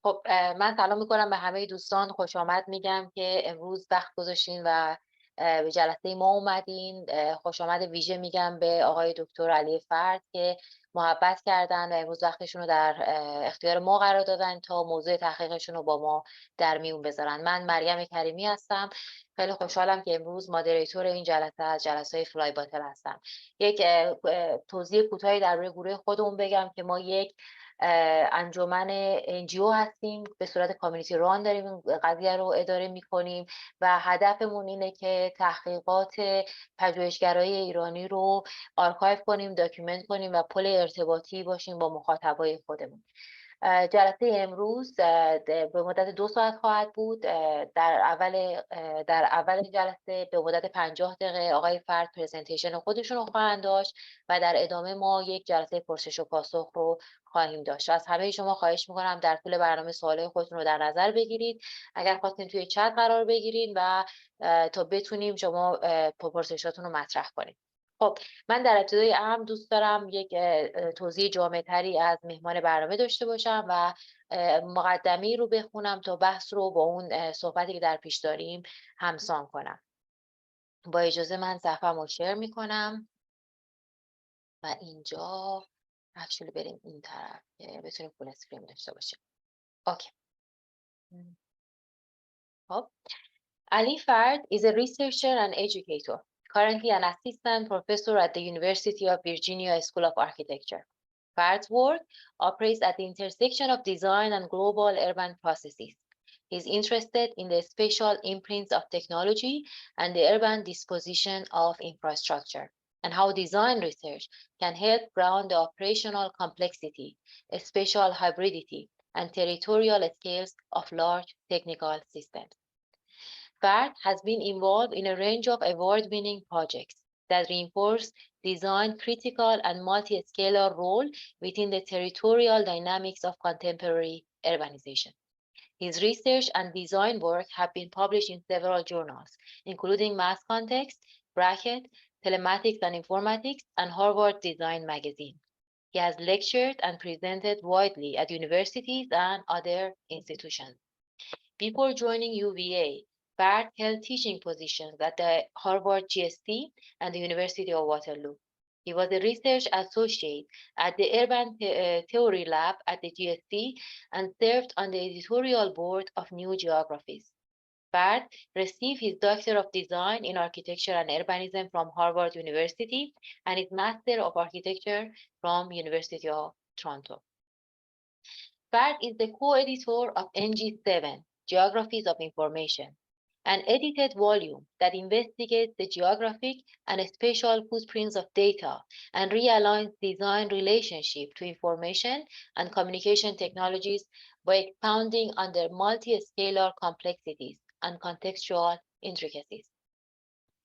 خب من سلام میکنم به همه دوستان، خوش آمد میگم که امروز وقت گذاشتین و به جلسه ما اومدین. خوش آمد ویژه میگم به آقای دکتر علی فرد که محبت کردن و امروز وقتشون رو در اختیار ما قرار دادن تا موضوع تحقیقشون رو با ما در میون بذارن. من مریم کریمی هستم، خیلی خوشحالم که امروز مادریتور این جلسه از جلسه فلای باتل هستم. یک توضیح کوتاهی درباره گروه خودمون بگم که ما یک انجمن NGO هستیم، به صورت کامیونیتی ران داریم این قضیه رو اداره میکنیم و هدفمون اینه که تحقیقات پژوهشگرای ایرانی رو آرکایو کنیم، داکیومنت کنیم و پل ارتباطی باشیم با مخاطبای خودمون. جلسه امروز به مدت 2 ساعت خواهد بود. در اول جلسه به مدت 50 دقیقه آقای فرد پرزنتیشن خودشون رو خواهند داشت و در ادامه ما یک جلسه پرسش و پاسخ رو خواهیم داشت. از همه شما خواهش میکنم در طول برنامه سوالای خودتون رو در نظر بگیرید. اگر خواستین توی چت قرار بگیرید و تا بتونیم شما پرسشاتون رو مطرح کنید. خب من در ابتدای امر دوست دارم یک توضیح جامع‌تری از مهمان برنامه داشته باشم و مقدمه‌ای رو بخونم تا بحث رو با اون صحبتی که در پیش داریم همسان کنم. با اجازه من صفحه‌مو رو شیر میکنم و اینجا اکچولی بریم این طرف که بتونیم فول اسکرین داشته باشیم. اوکی. خب Ali Fard is a researcher and educator, currently an assistant professor at the University of Virginia School of Architecture. Fard's work operates at the intersection of design and global urban processes. He is interested in the spatial imprints of technology and the urban disposition of infrastructure, and how design research can help ground the operational complexity, spatial hybridity, and territorial scales of large technical systems. Fard has been involved in a range of award-winning projects that reinforce design critical and multi-scalar role within the territorial dynamics of contemporary urbanization. His research and design work have been published in several journals, including Mass Context, Bracket, Telematics and Informatics, and Harvard Design Magazine. He has lectured and presented widely at universities and other institutions. Before joining UVA, Fard held teaching positions at the Harvard GST and the University of Waterloo. He was a research associate at the Urban Theory Lab at the GST and served on the editorial board of New Geographies. Fard received his Doctor of Design in Architecture and Urbanism from Harvard University and his Master of Architecture from University of Toronto. Fard is the co-editor of NG7, Geographies of Information, an edited volume that investigates the geographic and spatial footprints of data and realigns design relationship to information and communication technologies by expounding on their multi-scalar complexities and contextual intricacies.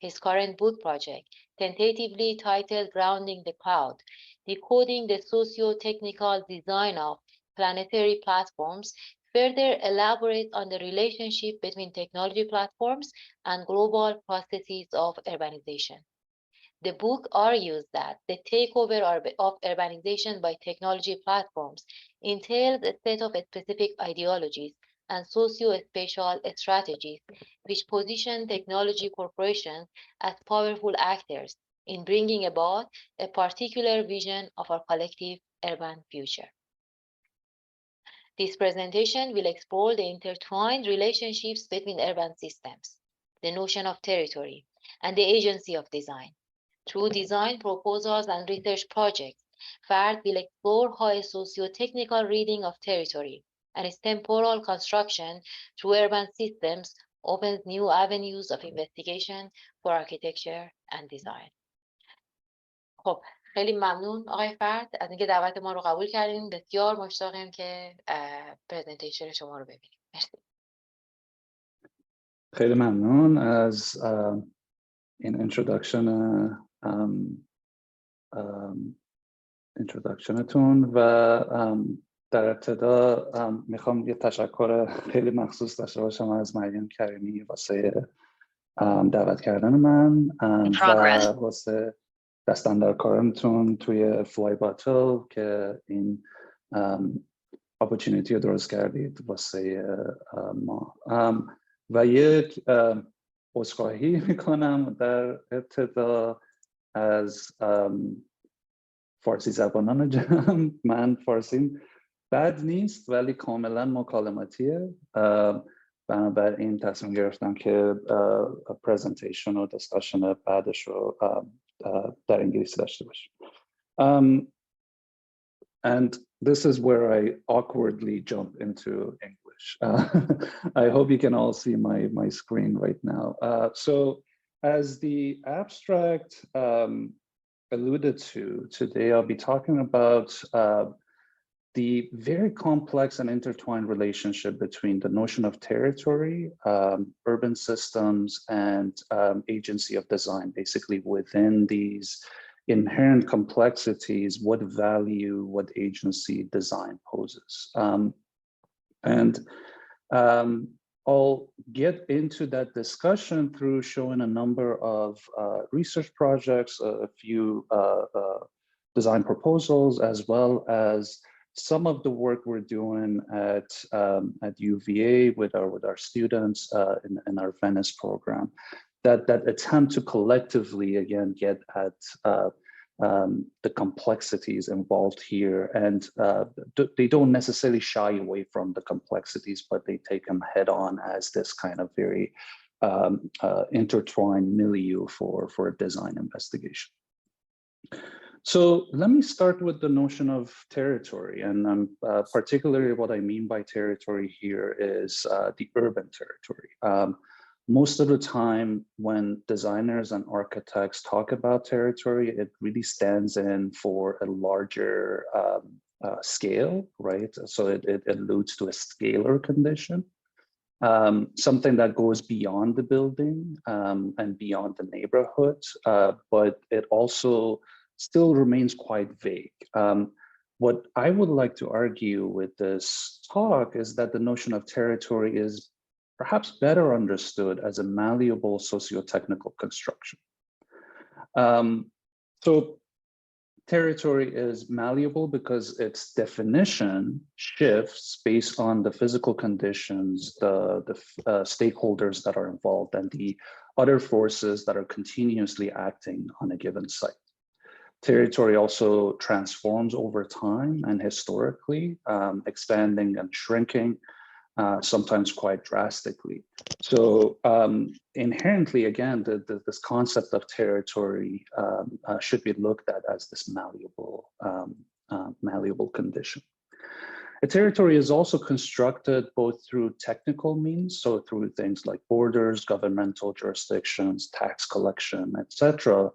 His current book project, tentatively titled Grounding the Cloud, Decoding the Socio-Technical Design of Planetary Platforms, further elaborate on the relationship between technology platforms and global processes of urbanization. The book argues that the takeover of urbanization by technology platforms entails a set of specific ideologies and socio-spatial strategies which position technology corporations as powerful actors in bringing about a particular vision of our collective urban future. This presentation will explore the intertwined relationships between urban systems, the notion of territory, and the agency of design. Through design proposals and research projects, Fard will explore how a socio-technical reading of territory and its temporal construction through urban systems opens new avenues of investigation for architecture and design. خب خیلی ممنون آقای فرد از اینکه دعوت ما رو قبول کردین. بسیار مشتاقیم که پرزنتیشن شما رو ببینیم. مرسی. خیلی ممنون از این اینتروداکشنتون و در ابتدا میخوام یه تشکر خیلی مخصوص داشته باشم از مریم کریمی واسه دعوت کردن من و واسه دستاندرکارمتون توی فلای باتل که این opportunity رو درست کردید واسه ما. و یک عذرخواهی میکنم در ابتدا از فارسی زبانان جمع. من فارسیم بد نیست ولی کاملا مکالماتیه، بنابراین تصمیم گرفتم که پرزنتیشن و دیسکاشن بعدش رو در انگلیسی داشته باشیم. And this is where I awkwardly jump into English. I hope you can all see my screen right now. So as the abstract alluded to, today I'll be talking about the very complex and intertwined relationship between the notion of territory, urban systems, and agency of design. Basically, within these inherent complexities, what value, what agency design poses. I'll get into that discussion through showing a number of research projects, a few design proposals, as well as some of the work we're doing at UVA with our students in our Venice program that attempt to collectively again get at the complexities involved here, and they don't necessarily shy away from the complexities, but they take them head on as this kind of very intertwined milieu for a design investigation. So let me start with the notion of territory, and particularly what I mean by territory here is the urban territory. Most of the time when designers and architects talk about territory, it really stands in for a larger scale, right? So it alludes to a scalar condition, something that goes beyond the building and beyond the neighborhood, but it also still remains quite vague. What I would like to argue with this talk is that the notion of territory is perhaps better understood as a malleable socio-technical construction. So territory is malleable because its definition shifts based on the physical conditions, the stakeholders that are involved, and the other forces that are continuously acting on a given site. Territory also transforms over time and historically, expanding and shrinking, sometimes quite drastically. So inherently, again, this concept of territory should be looked at as this malleable condition. A territory is also constructed both through technical means, so through things like borders, governmental jurisdictions, tax collection, etc.,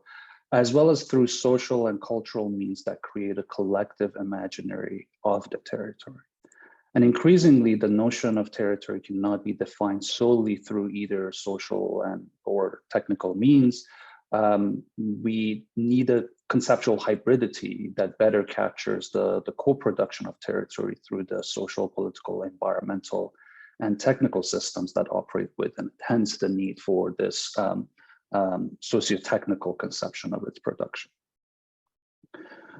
as well as through social and cultural means that create a collective imaginary of the territory. And increasingly, the notion of territory cannot be defined solely through either social or technical means. We need a conceptual hybridity that better captures the co-production of territory through the social, political, environmental, and technical systems that operate within, hence the need for this socio-technical conception of its production.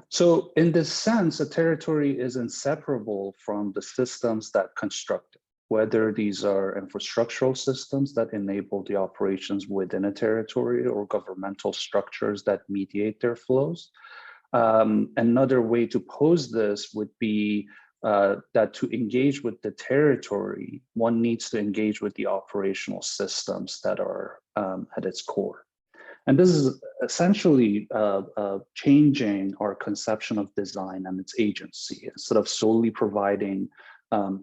So in this sense, a territory is inseparable from the systems that construct it, whether these are infrastructural systems that enable the operations within a territory or governmental structures that mediate their flows. Another way to pose this would be that to engage with the territory, one needs to engage with the operational systems that are at its core. And this is essentially changing our conception of design and its agency. Instead of solely providing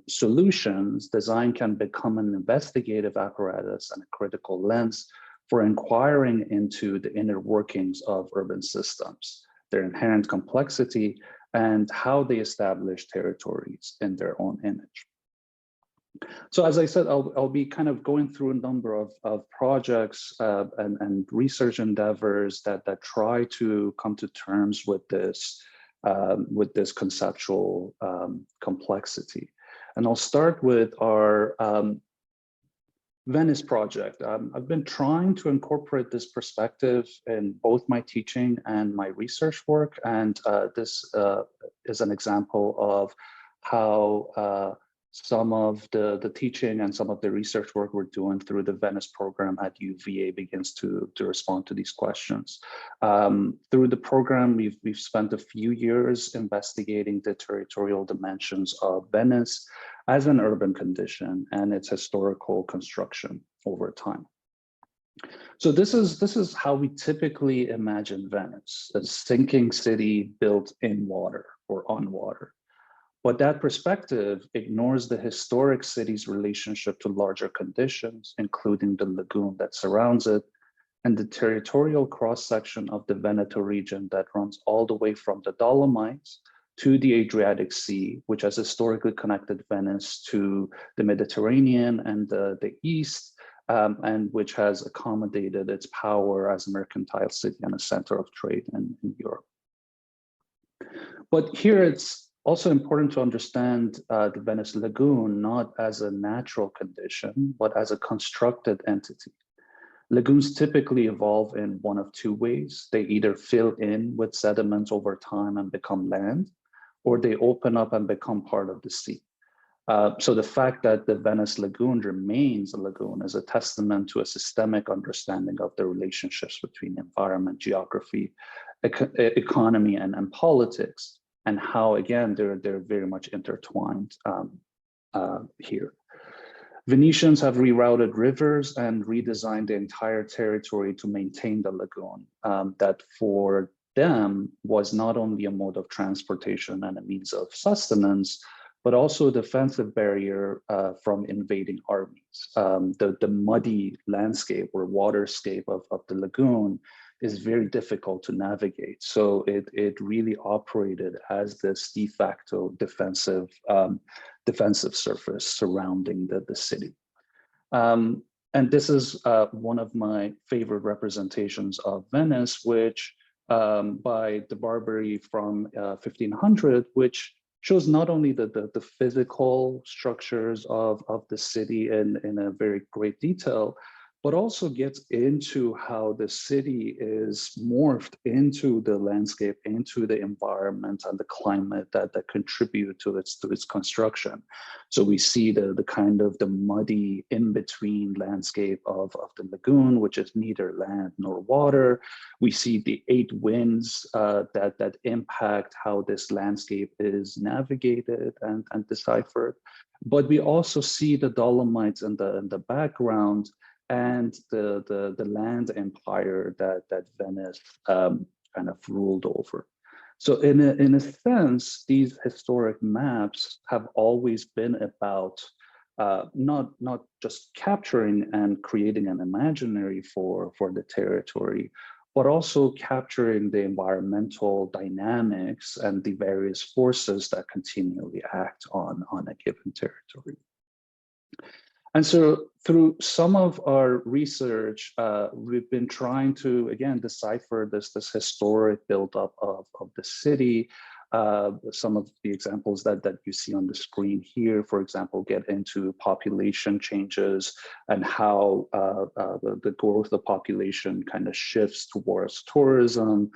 solutions, design can become an investigative apparatus and a critical lens for inquiring into the inner workings of urban systems, their inherent complexity, and how they establish territories in their own image. So as I said, I'll be kind of going through a number of projects and research endeavors that try to come to terms with this conceptual complexity. And I'll start with our Venice project. I've been trying to incorporate this perspective in both my teaching and my research work, and this is an example of how some of the teaching and some of the research work we're doing through the Venice program at UVA begins to respond to these questions. Through the program, we've spent a few years investigating the territorial dimensions of Venice as an urban condition and its historical construction over time. So this is how we typically imagine Venice, a sinking city built in water or on water. But that perspective ignores the historic city's relationship to larger conditions, including the lagoon that surrounds it, and the territorial cross-section of the Veneto region that runs all the way from the Dolomites to the Adriatic Sea, which has historically connected Venice to the Mediterranean and the East, and which has accommodated its power as a mercantile city and a center of trade in Europe. But here it's also important to understand the Venice Lagoon not as a natural condition, but as a constructed entity. Lagoons typically evolve in one of two ways. They either fill in with sediments over time and become land, or they open up and become part of the sea. So the fact that the Venice Lagoon remains a lagoon is a testament to a systemic understanding of the relationships between environment, geography, economy, and politics, and how, again, they're very much intertwined here. Venetians have rerouted rivers and redesigned the entire territory to maintain the lagoon that for them was not only a mode of transportation and a means of sustenance, but also a defensive barrier from invading armies. The muddy landscape or waterscape of the lagoon is very difficult to navigate. So it really operated as this de facto defensive surface surrounding the city. And this is one of my favorite representations of Venice, which by de Barbary from 1500, which shows not only the physical structures of the city in a very great detail, but also gets into how the city is morphed into the landscape, into the environment and the climate that contribute to its construction. So we see the kind of the muddy in-between landscape of the lagoon, which is neither land nor water. We see the 8 winds that impact how this landscape is navigated and deciphered. But we also see the Dolomites in the background, and the land empire that Venice kind of ruled over. So in a sense, these historic maps have always been about not just capturing and creating an imaginary for the territory, but also capturing the environmental dynamics and the various forces that continually act on a given territory. And so through some of our research, we've been trying to, again, decipher this historic buildup of the city. Some of the examples that you see on the screen here, for example, get into population changes and how the growth of the population kind of shifts towards tourism.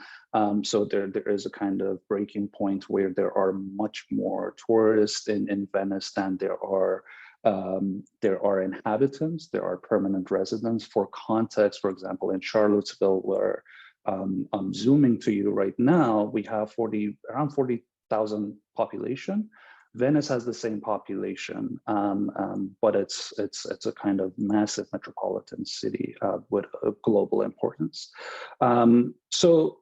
So there is a kind of breaking point where there are much more tourists in Venice than there are inhabitants, there are permanent residents. For context, for example, in Charlottesville, where I'm zooming to you right now, we have around 40,000 population. Venice has the same population, but it's a kind of massive metropolitan city with a global importance. So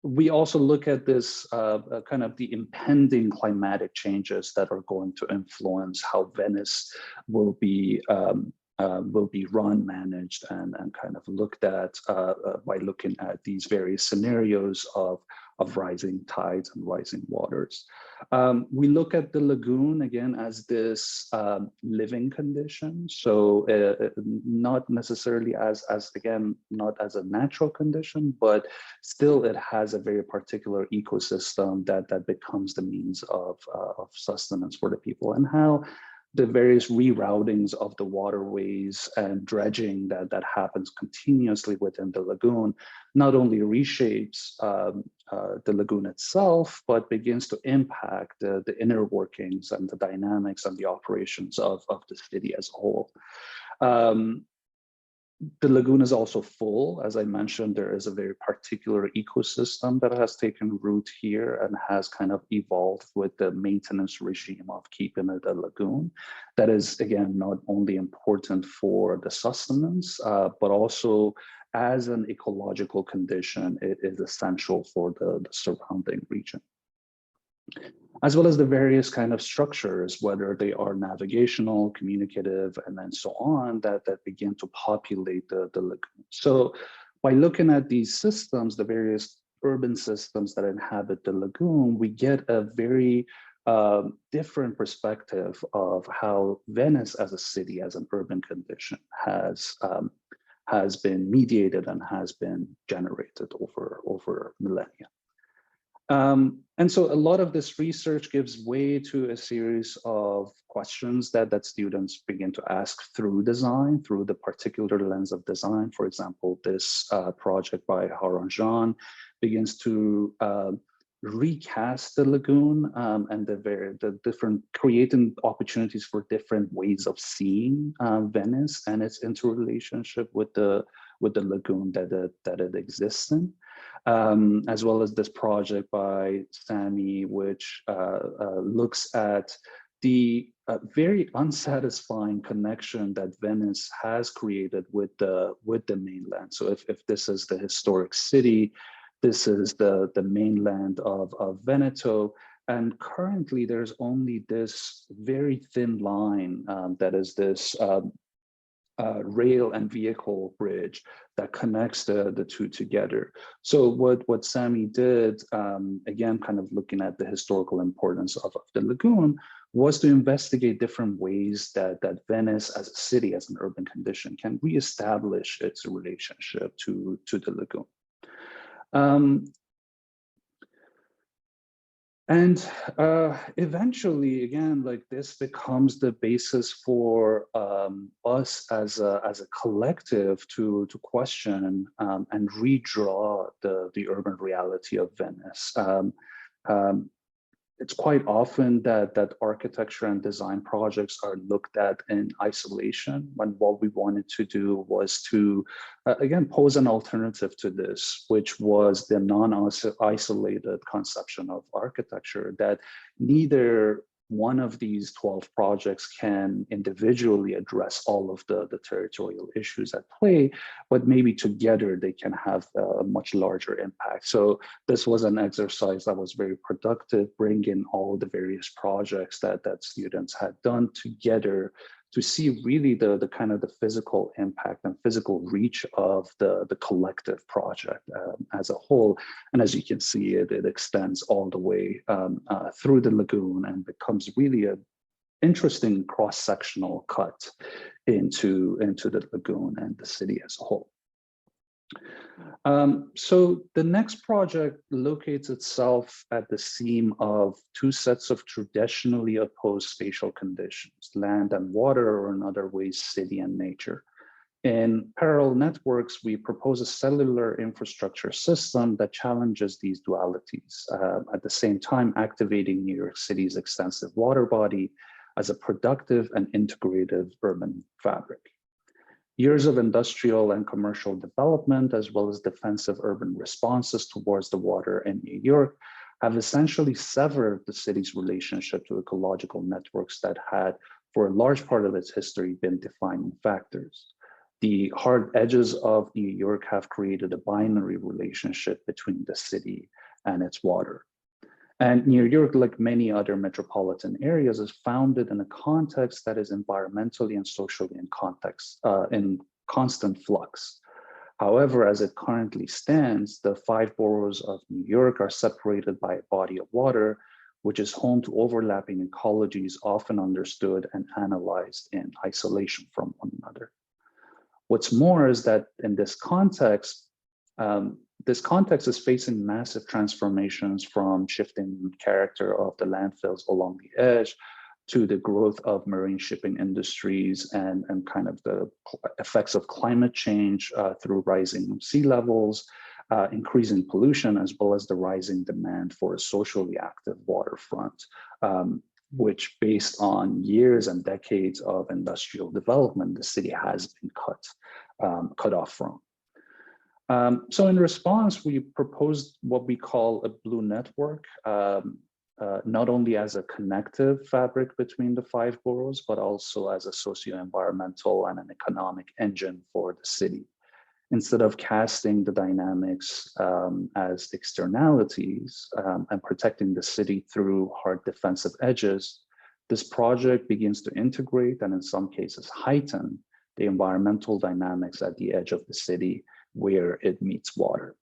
we also look at this kind of the impending climatic changes that are going to influence how Venice will be run, managed, and kind of looked at by looking at these various scenarios of rising tides and rising waters. We look at the lagoon again as this living condition, so not necessarily as again, not as a natural condition, but still it has a very particular ecosystem that becomes the means of sustenance for the people, and how the various reroutings of the waterways and dredging that happens continuously within the lagoon not only reshapes the lagoon itself, but begins to impact the inner workings and the dynamics and the operations of the city as a whole. The lagoon is also full. As I mentioned, there is a very particular ecosystem that has taken root here and has kind of evolved with the maintenance regime of keeping it a lagoon. That is, again, not only important for the sustenance, but also as an ecological condition, it is essential for the surrounding region, as well as the various kind of structures, whether they are navigational, communicative, and then so on, that begin to populate the lagoon. So by looking at these systems, the various urban systems that inhabit the lagoon, we get a very different perspective of how Venice as a city, as an urban condition, has been mediated and has been generated over millennia. And so a lot of this research gives way to a series of questions that students begin to ask through design, through the particular lens of design. For example, this project by Haranjan begins to recast the lagoon and the different, creating opportunities for different ways of seeing Venice and its interrelationship with the lagoon that it exists in. As well as this project by Sami, which looks at the very unsatisfying connection that Venice has created with the mainland. So if this is the historic city, this is the mainland of Veneto, and currently there's only this very thin line that is this rail and vehicle bridge that connects the two together. So what Sami did, again, kind of looking at the historical importance of the lagoon, was to investigate different ways that Venice as a city, as an urban condition, can reestablish its relationship to the lagoon. And eventually, again, like this becomes the basis for us as a collective to question and redraw the urban reality of Venice. It's quite often that architecture and design projects are looked at in isolation, when what we wanted to do was to, again, pose an alternative to this, which was the non-isolated conception of architecture, that neither one of these 12 projects can individually address all of the territorial issues at play, but maybe together they can have a much larger impact. So this was an exercise that was very productive, bringing all the various projects that students had done together to see really the kind of the physical impact and physical reach of the collective project as a whole. And as you can see, it extends all the way through the lagoon and becomes really an interesting cross-sectional cut into the lagoon and the city as a whole. So the next project locates itself at the seam of two sets of traditionally opposed spatial conditions, land and water, or in other ways, city and nature. In parallel networks, we propose a cellular infrastructure system that challenges these dualities, at the same time activating New York City's extensive water body as a productive and integrative urban fabric. Years of industrial and commercial development, as well as defensive urban responses towards the water in New York, have essentially severed the city's relationship to ecological networks that had, for a large part of its history, been defining factors. The hard edges of New York have created a binary relationship between the city and its water. And New York, like many other metropolitan areas, is founded in a context that is environmentally and socially in constant flux. However, as it currently stands, the 5 boroughs of New York are separated by a body of water, which is home to overlapping ecologies often understood and analyzed in isolation from one another. What's more is that in this context is facing massive transformations, from shifting character of the landfills along the edge to the growth of marine shipping industries and kind of the effects of climate change through rising sea levels, increasing pollution, as well as the rising demand for a socially active waterfront, which based on years and decades of industrial development, the city has been cut off from. So in response, we proposed what we call a blue network, not only as a connective fabric between the 5 boroughs, but also as a socio-environmental and an economic engine for the city. Instead of casting the dynamics as externalities and protecting the city through hard defensive edges, this project begins to integrate and in some cases heighten the environmental dynamics at the edge of the city where it meets water.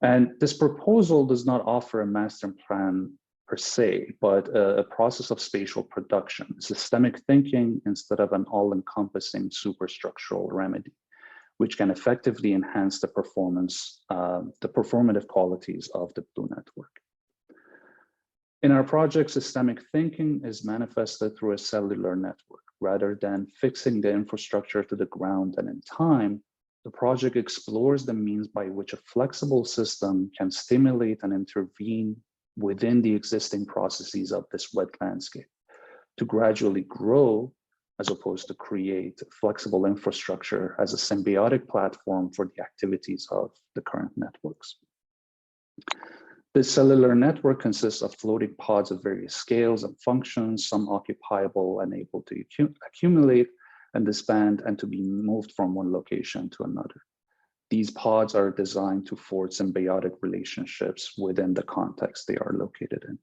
And this proposal does not offer a master plan per se, but a process of spatial production, systemic thinking instead of an all-encompassing superstructural remedy, which can effectively enhance the performance, the performative qualities of the blue network. In our project, systemic thinking is manifested through a cellular network. Rather than fixing the infrastructure to the ground and in time, the project explores the means by which a flexible system can stimulate and intervene within the existing processes of this wet landscape to gradually grow as opposed to create flexible infrastructure as a symbiotic platform for the activities of the current networks. This cellular network consists of floating pods of various scales and functions, some occupiable and able to accumulate and disband and to be moved from one location to another. These pods are designed to forge symbiotic relationships within the context they are located in.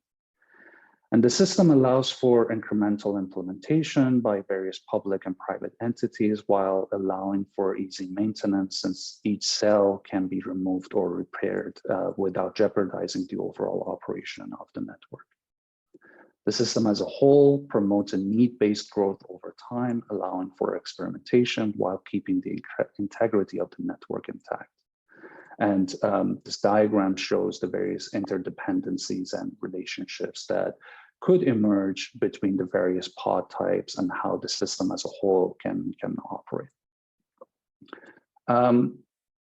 And the system allows for incremental implementation by various public and private entities while allowing for easy maintenance, since each cell can be removed or repaired without jeopardizing the overall operation of the network. The system as a whole promotes a need-based growth over time, allowing for experimentation while keeping the integrity of the network intact. And this diagram shows the various interdependencies and relationships that could emerge between the various pod types and how the system as a whole can operate.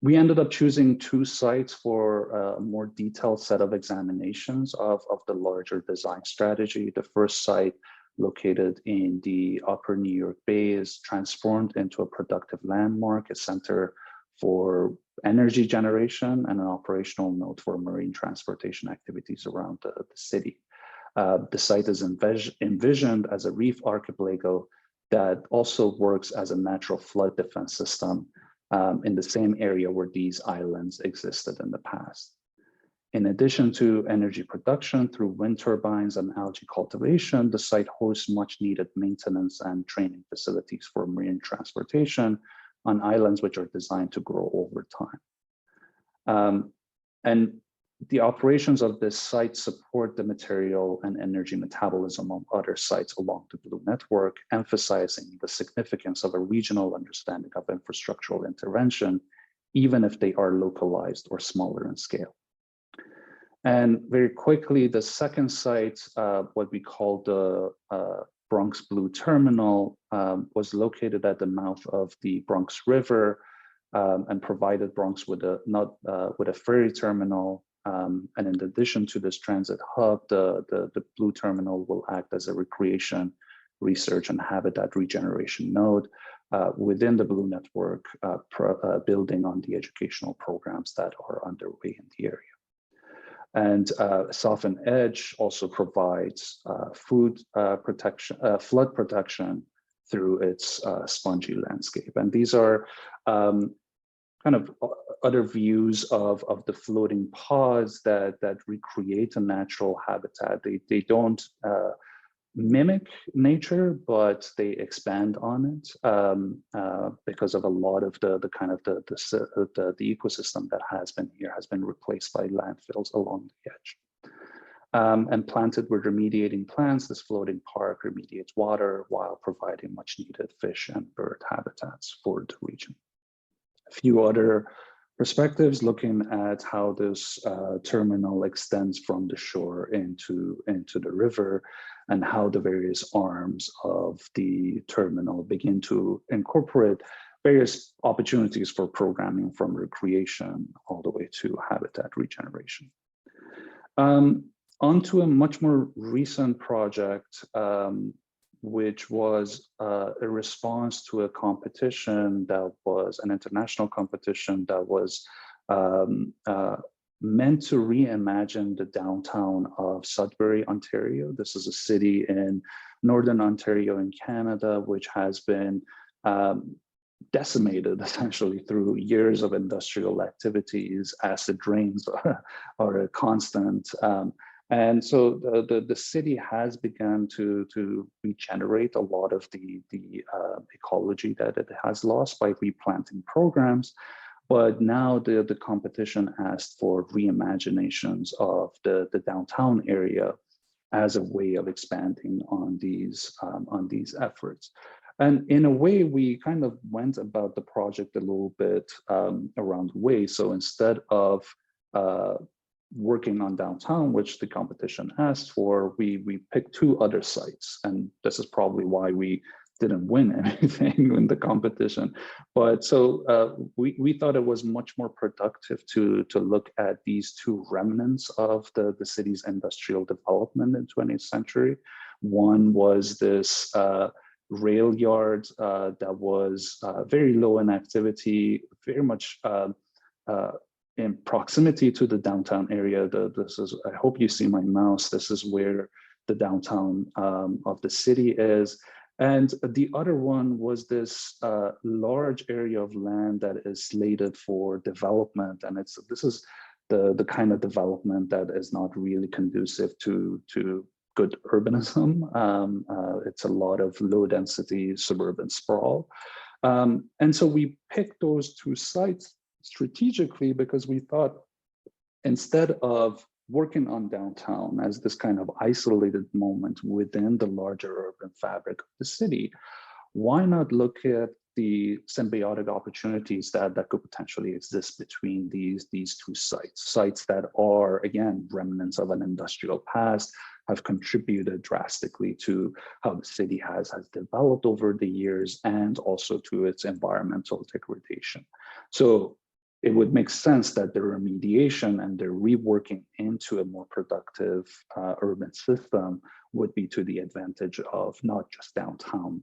We ended up choosing 2 sites for a more detailed set of examinations of the larger design strategy. The first site, located in the upper New York Bay, is transformed into a productive landmark, a center for energy generation and an operational node for marine transportation activities around the city. The site is envisioned as a reef archipelago that also works as a natural flood defense system in the same area where these islands existed in the past. In addition to energy production through wind turbines and algae cultivation, the site hosts much needed maintenance and training facilities for marine transportation on islands which are designed to grow over time. And the operations of this site support the material and energy metabolism of other sites along the Blue Network, emphasizing the significance of a regional understanding of infrastructural intervention, even if they are localized or smaller in scale. And very quickly, the second site, what we call the Bronx Blue Terminal, was located at the mouth of the Bronx River and provided Bronx with a ferry terminal. And in addition to this transit hub, the Blue Terminal will act as a recreation, research, and habitat regeneration node within the Blue Network, building on the educational programs that are underway in the area. And Soften Edge also provides flood protection through its spongy landscape. And these are kind of other views of the floating pods that recreate a natural habitat. They don't mimic nature, but they expand on it because of a lot of the kind of the ecosystem that has been here has been replaced by landfills along the edge. And planted with remediating plants, this floating park remediates water while providing much needed fish and bird habitats for the region. A few other perspectives, looking at how this terminal extends from the shore into the river, and how the various arms of the terminal begin to incorporate various opportunities for programming, from recreation all the way to habitat regeneration. Onto a much more recent project, which was a response to a competition that was an international competition that was meant to reimagine the downtown of Sudbury, Ontario. This is a city in Northern Ontario in Canada, which has been decimated essentially through years of industrial activities. Acid rains are a constant. And so the city has begun to regenerate a lot of the ecology that it has lost by replanting programs. But now the competition asked for reimaginations of the downtown area as a way of expanding on these efforts. And in a way, we kind of went about the project a little bit around the way. So instead of working on downtown, which the competition asked for, we picked two other sites. And this is probably why we didn't win anything in the competition. But so we thought it was much more productive to look at these two remnants of the city's industrial development in the 20th century. One was this rail yard that was very low in activity, very much in proximity to the downtown area. This is, I hope you see my mouse, this is where the downtown of the city is. And the other one was this large area of land that is slated for development. And this is the kind of development that is not really conducive to good urbanism. It's a lot of low density suburban sprawl. And so we picked those two sites strategically because we thought, instead of working on downtown as this kind of isolated moment within the larger urban fabric of the city, why not look at the symbiotic opportunities that could potentially exist between these two sites that are, again, remnants of an industrial past, have contributed drastically to how the city has developed over the years, and also to its environmental degradation. So it would make sense that the remediation and the reworking into a more productive urban system would be to the advantage of not just downtown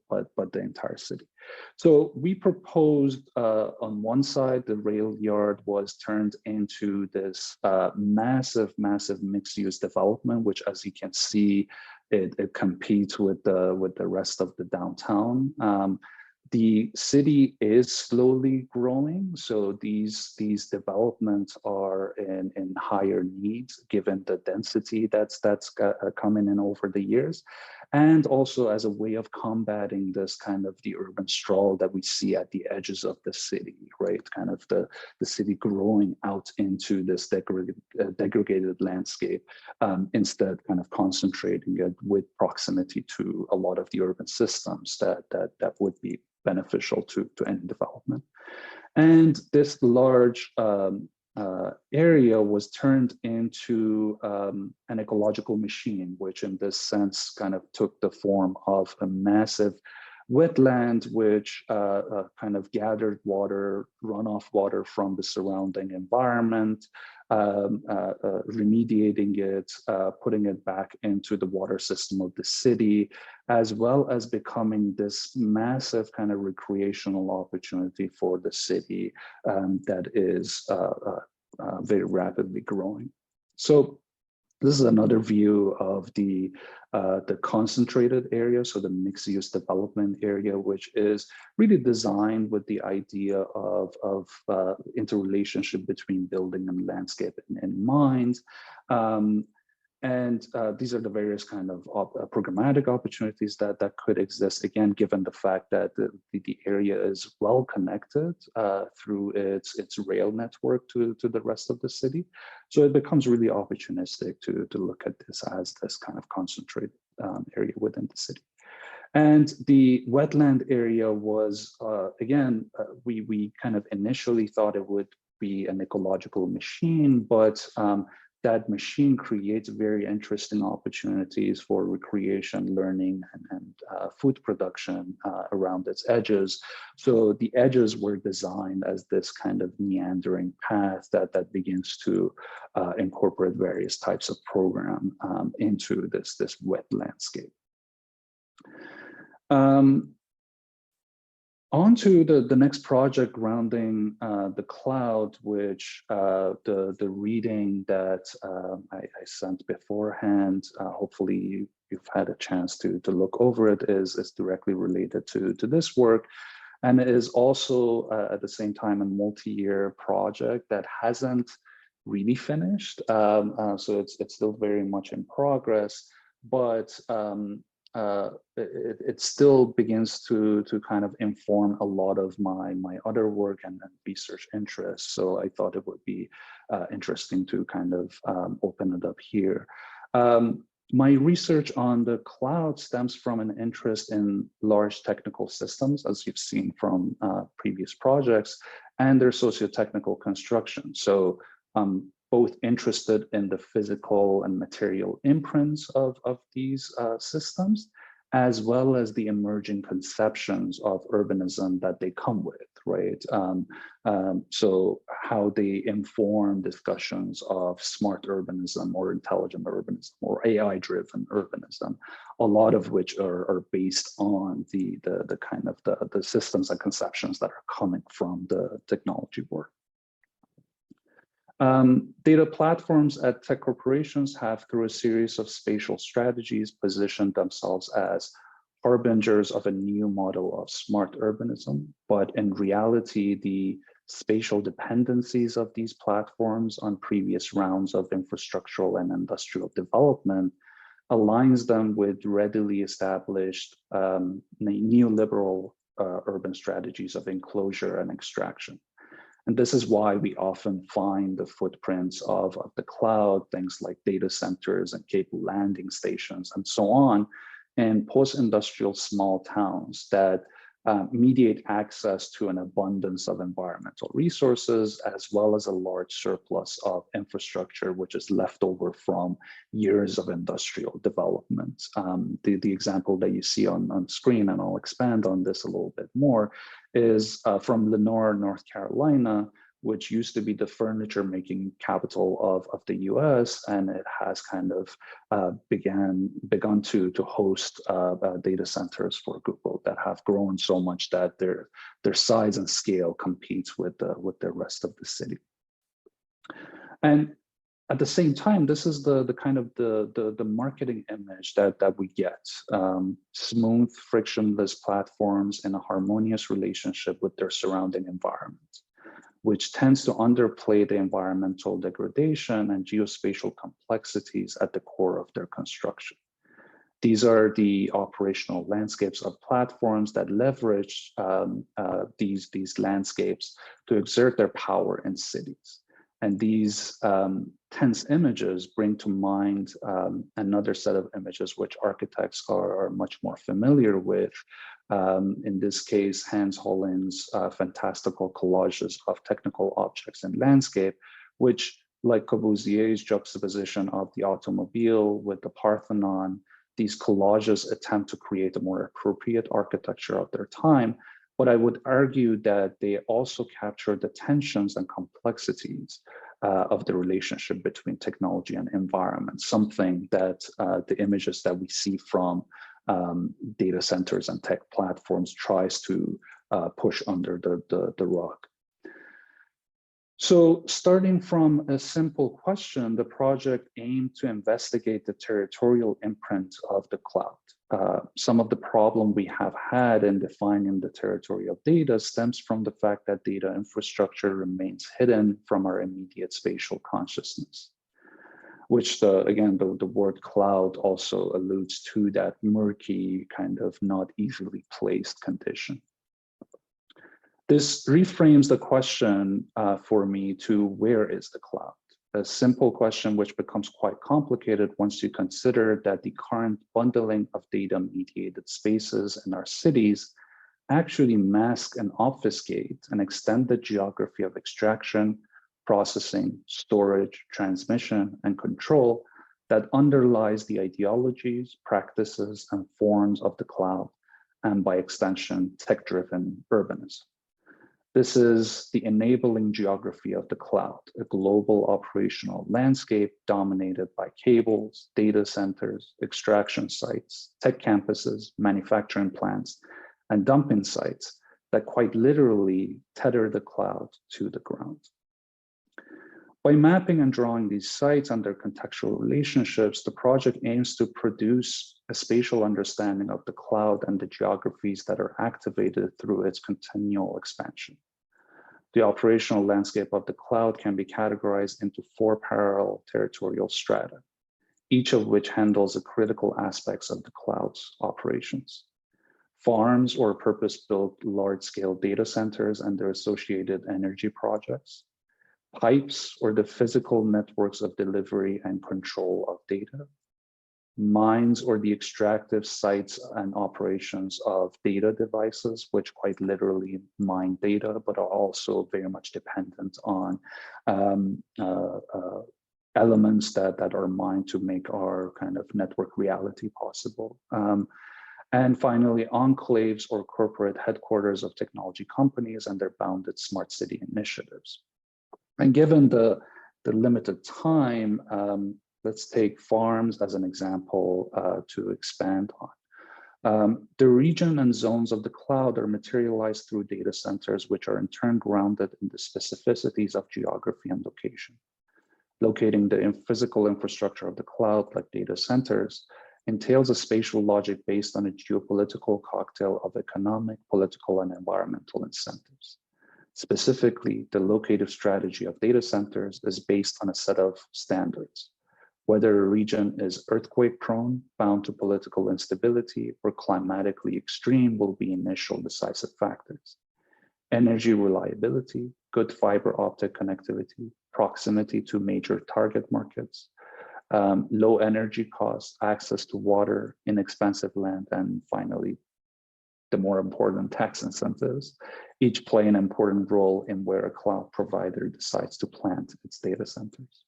but the entire city. So we proposed on one side, the rail yard was turned into this massive mixed-use development, which, as you can see, it competes with the rest of the downtown. The city is slowly growing, so these developments are in higher needs given the density that's coming in over the years, and also as a way of combating this kind of the urban sprawl that we see at the edges of the city, right? Kind of the city growing out into this degraded landscape, instead kind of concentrating it with proximity to a lot of the urban systems that would be beneficial to any development. And this large area was turned into an ecological machine, which in this sense kind of took the form of a massive wetland, which kind of gathered water, runoff water from the surrounding environment, remediating it, putting it back into the water system of the city, as well as becoming this massive kind of recreational opportunity for the city that is very rapidly growing. So this is another view of the concentrated area, so the mixed-use development area, which is really designed with the idea of interrelationship between building and landscape in mind. And these are the various kind of programmatic opportunities that could exist, again, given the fact that the area is well connected through its rail network to the rest of the city. So it becomes really opportunistic to look at this as this kind of concentrated area within the city. And the wetland area was, again, we kind of initially thought it would be an ecological machine, but that machine creates very interesting opportunities for recreation, learning, and food production around its edges. So the edges were designed as this kind of meandering path that begins to incorporate various types of program into this wet landscape. On to the next project grounding the cloud, which the reading that I sent beforehand, hopefully you've had a chance to look over it, is directly related to this work. And it is also at the same time a multi-year project that hasn't really finished. So it's still very much in progress, but it still begins to kind of inform a lot of my other work and research interests. So I thought it would be interesting to kind of open it up here. My research on the cloud stems from an interest in large technical systems, as you've seen from previous projects, and their socio-technical construction. So both interested in the physical and material imprints of these systems, as well as the emerging conceptions of urbanism that they come with, right? So how they inform discussions of smart urbanism or intelligent urbanism or AI-driven urbanism, a lot of which are based on the kind of the systems and conceptions that are coming from the technology work. Data platforms at tech corporations have, through a series of spatial strategies, positioned themselves as harbingers of a new model of smart urbanism. But in reality, the spatial dependencies of these platforms on previous rounds of infrastructural and industrial development aligns them with readily established neoliberal urban strategies of enclosure and extraction. And this is why we often find the footprints of the cloud, things like data centers and cable landing stations and so on, in post-industrial small towns that mediate access to an abundance of environmental resources, as well as a large surplus of infrastructure, which is left over from years of industrial development. The example that you see on screen, and I'll expand on this a little bit more, is from Lenore, North Carolina, which used to be the furniture making capital of the US, and it has kind of begun to host data centers for Google that have grown so much that their size and scale competes with the rest of the city. And at the same time, this is the kind of the marketing image that we get. Smooth, frictionless platforms in a harmonious relationship with their surrounding environment, which tends to underplay the environmental degradation and geospatial complexities at the core of their construction. These are the operational landscapes of platforms that leverage these landscapes to exert their power in cities. And these tense images bring to mind another set of images which architects are much more familiar with. In this case, Hans Holleins' fantastical collages of technical objects in landscape, which, like Corbusier's juxtaposition of the automobile with the Parthenon, these collages attempt to create a more appropriate architecture of their time. But I would argue that they also capture the tensions and complexities of the relationship between technology and environment, something that the images that we see from data centers and tech platforms tries to push under the rug. So starting from a simple question, the project aimed to investigate the territorial imprint of the cloud. Some of the problem we have had in defining the territory of data stems from the fact that data infrastructure remains hidden from our immediate spatial consciousness, which again, the word cloud also alludes to that murky, kind of not easily placed condition. This reframes the question for me to where is the cloud? a simple question which becomes quite complicated once you consider that the current bundling of data-mediated spaces in our cities actually mask and obfuscate and extend the geography of extraction, processing, storage, transmission, and control that underlies the ideologies, practices, and forms of the cloud, and by extension, tech-driven urbanism. This is the enabling geography of the cloud, a global operational landscape dominated by cables, data centers, extraction sites, tech campuses, manufacturing plants, and dumping sites that quite literally tether the cloud to the ground. By mapping and drawing these sites and their contextual relationships, the project aims to produce a spatial understanding of the cloud and the geographies that are activated through its continual expansion. The operational landscape of the cloud can be categorized into 4 parallel territorial strata, each of which handles the critical aspects of the cloud's operations. Farms or purpose-built large-scale data centers and their associated energy projects. Pipes or the physical networks of delivery and control of data. Mines or the extractive sites and operations of data devices, which quite literally mine data, but are also very much dependent on elements that are mined to make our kind of network reality possible. And finally, enclaves or corporate headquarters of technology companies and their bounded smart city initiatives. And given the limited time, let's take farms as an example to expand on. The region and zones of the cloud are materialized through data centers, which are in turn grounded in the specificities of geography and location. Locating the physical infrastructure of the cloud, like data centers, entails a spatial logic based on a geopolitical cocktail of economic, political, and environmental incentives. Specifically, the locative strategy of data centers is based on a set of standards. Whether a region is earthquake-prone, bound to political instability, or climatically extreme will be initial decisive factors. Energy reliability, good fiber optic connectivity, proximity to major target markets, low energy costs, access to water, inexpensive land, and finally, the more important tax incentives, each play an important role in where a cloud provider decides to plant its data centers.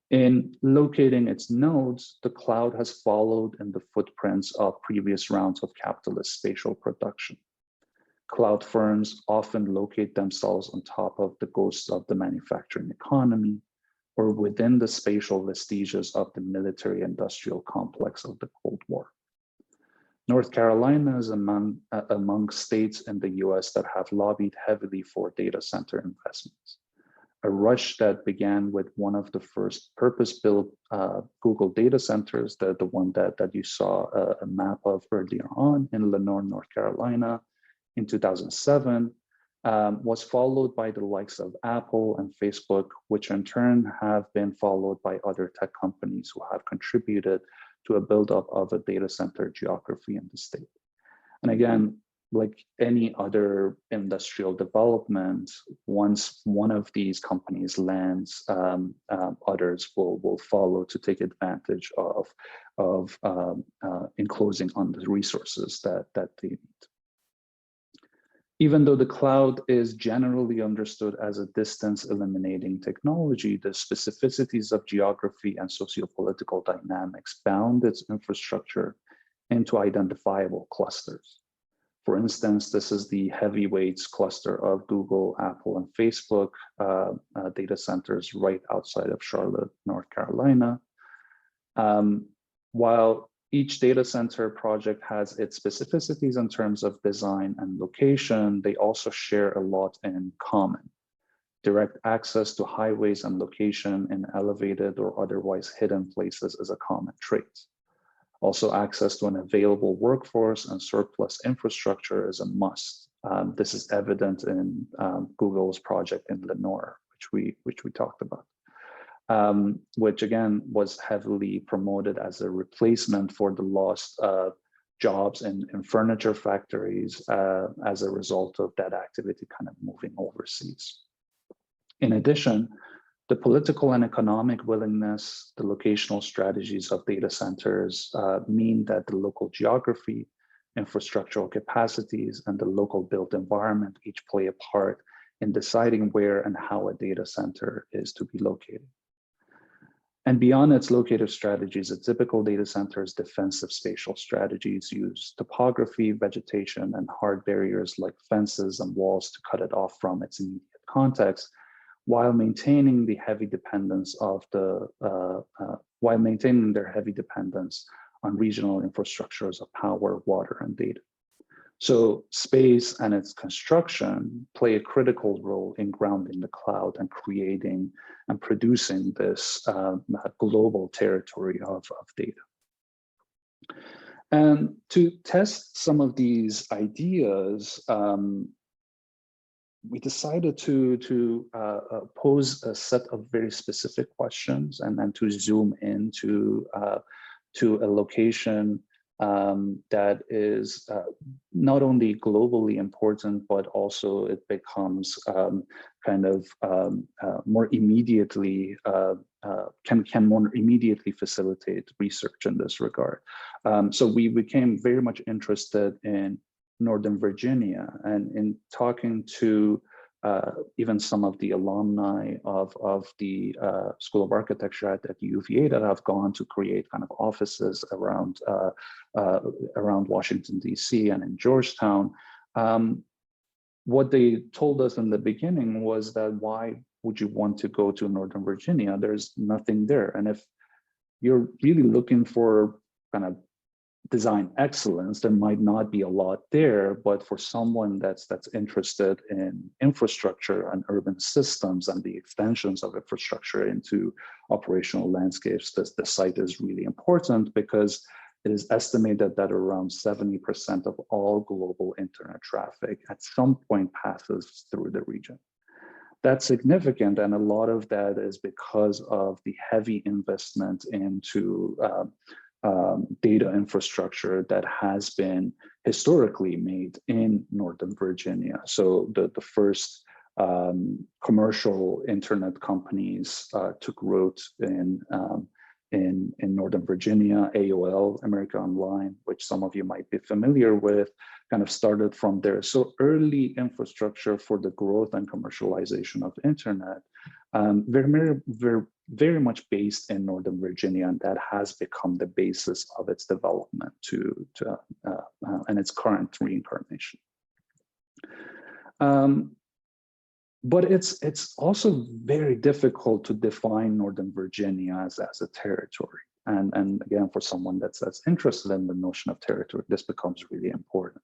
In locating its nodes, the cloud has followed in the footprints of previous rounds of capitalist spatial production. Cloud firms often locate themselves on top of the ghosts of the manufacturing economy, or within the spatial vestiges of the military-industrial complex of the Cold War. North Carolina is among states in the US that have lobbied heavily for data center investments. A rush that began with one of the first purpose-built Google data centers, the one that you saw a map of earlier on in Lenoir, North Carolina in 2007, was followed by the likes of Apple and Facebook, which in turn have been followed by other tech companies who have contributed to a buildup of a data center geography in the state. And again, like any other industrial development, once one of these companies lands, others will follow to take advantage of enclosing on the resources that they need. Even though the cloud is generally understood as a distance eliminating technology, the specificities of geography and sociopolitical dynamics bound its infrastructure into identifiable clusters. For instance, this is the heavyweights cluster of Google, Apple, and Facebook data centers right outside of Charlotte, North Carolina. While each data center project has its specificities in terms of design and location, they also share a lot in common. Direct access to highways and location in elevated or otherwise hidden places is a common trait. Also, access to an available workforce and surplus infrastructure is a must. This is evident in Google's project in Lenoir, which we talked about. Which again was heavily promoted as a replacement for the lost jobs in furniture factories as a result of that activity kind of moving overseas. In addition, The political and economic willingness, the locational strategies of data centers mean that the local geography, infrastructural capacities, and the local built environment each play a part in deciding where and how a data center is to be located. And beyond its locative strategies, a typical data center's defensive spatial strategies use topography, vegetation, and hard barriers like fences and walls to cut it off from its immediate context, while maintaining the heavy dependence of while maintaining their heavy dependence on regional infrastructures of power, water, and data. So space and its construction play a critical role in grounding the cloud and creating and producing this global territory of data. And to test some of these ideas, we decided to pose a set of very specific questions and to zoom into to a location that is not only globally important, but also it becomes more immediately, can more immediately facilitate research in this regard. So we became very much interested in Northern Virginia, and in talking to even some of the alumni of the School of Architecture at UVA that have gone to create kind of offices around Washington, DC and in Georgetown. What they told us in the beginning was that why would you want to go to Northern Virginia? There's nothing there. And if you're really looking for kind of design excellence, there might not be a lot there, but for someone that's interested in infrastructure and urban systems and the extensions of infrastructure into operational landscapes, the site is really important because it is estimated that around 70% of all global internet traffic at some point passes through the region. That's significant, and a lot of that is because of the heavy investment into data infrastructure that has been historically made in Northern Virginia. So the first commercial internet companies took root in Northern Virginia. AOL, America Online, which some of you might be familiar with, kind of started from there. So early infrastructure for the growth and commercialization of internet, very much based in Northern Virginia, and that has become the basis of its development and its current reincarnation. But it's also very difficult to define Northern Virginia as a territory. And again, for someone that's interested in the notion of territory, this becomes really important.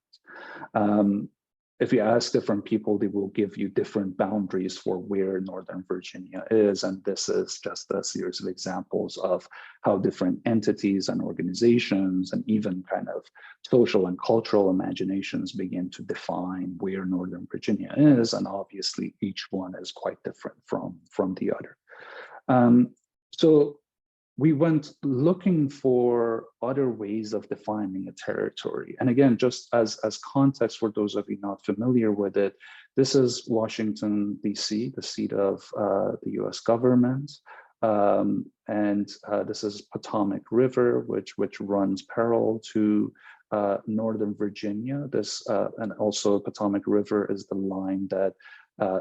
If you ask different people, they will give you different boundaries for where Northern Virginia is. And this is just a series of examples of how different entities and organizations and even kind of social and cultural imaginations begin to define where Northern Virginia is. And obviously each one is quite different from the other. So we went looking for other ways of defining a territory. And again, just as context for those of you not familiar with it, this is Washington, DC, the seat of the US government. And this is Potomac River, which runs parallel to Northern Virginia. And also Potomac River is the line that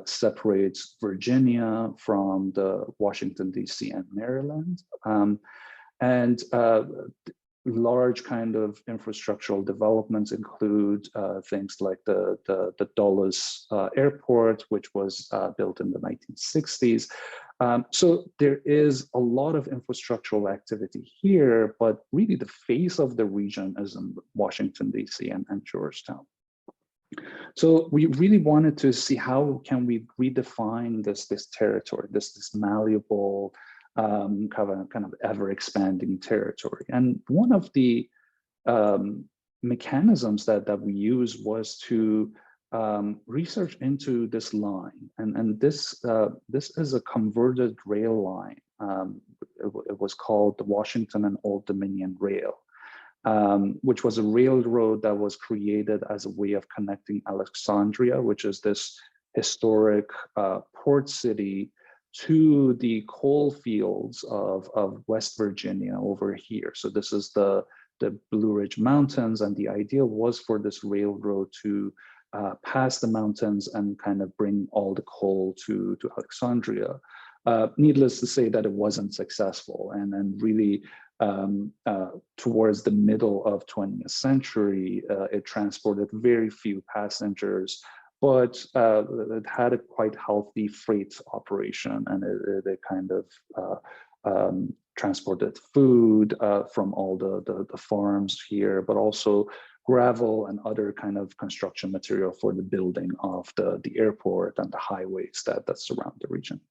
separates Virginia from the Washington, DC and Maryland. Large kind of infrastructural developments include things like the Dulles Airport, which was built in the 1960s. So there is a lot of infrastructural activity here, but really the face of the region is in Washington, DC and Georgetown. So we really wanted to see how can we redefine this territory, this malleable, kind of ever-expanding territory. And one of the mechanisms that we used was to research into this line. And this is a converted rail line. It was called the Washington and Old Dominion Rail. Which was a railroad that was created as a way of connecting Alexandria, which is this historic port city, to the coal fields of West Virginia over here. So this is the Blue Ridge Mountains, and the idea was for this railroad to pass the mountains and kind of bring all the coal to Alexandria. Needless to say that it wasn't successful, and then really towards the middle of 20th century, it transported very few passengers, but it had a quite healthy freight operation, and it kind of transported food from all the farms here, but also gravel and other kind of construction material for the building of the airport and the highways that surround the region.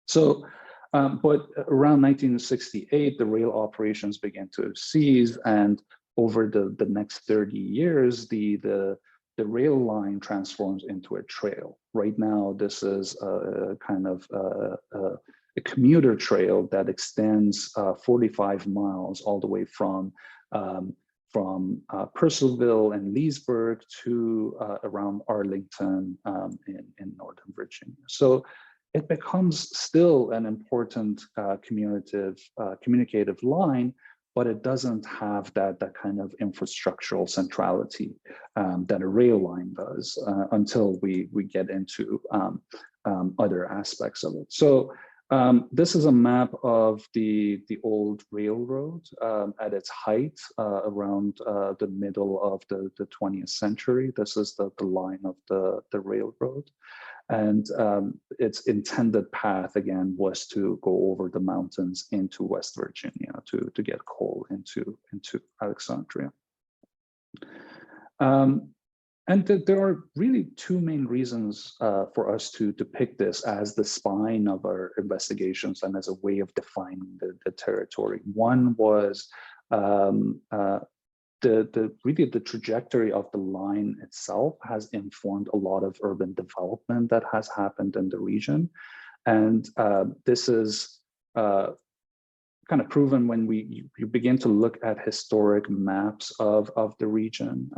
So, but around 1968, the rail operations began to cease, and over the next 30 years, the rail line transforms into a trail. Right now, this is a kind of a commuter trail that extends 45 miles all the way from Purcellville and Leesburg to around Arlington in Northern Virginia. So it becomes still an important communicative line, but it doesn't have that kind of infrastructural centrality that a rail line does until we get into other aspects of it. So this is a map of the old railroad at its height around the middle of the 20th century. This is the line of the railroad. And its intended path, again, was to go over the mountains into West Virginia to get coal into Alexandria. And there are really two main reasons for us to depict this as the spine of our investigations and as a way of defining the territory. One was really the trajectory of the line itself has informed a lot of urban development that has happened in the region. And this is kind of proven when you begin to look at historic maps of the region.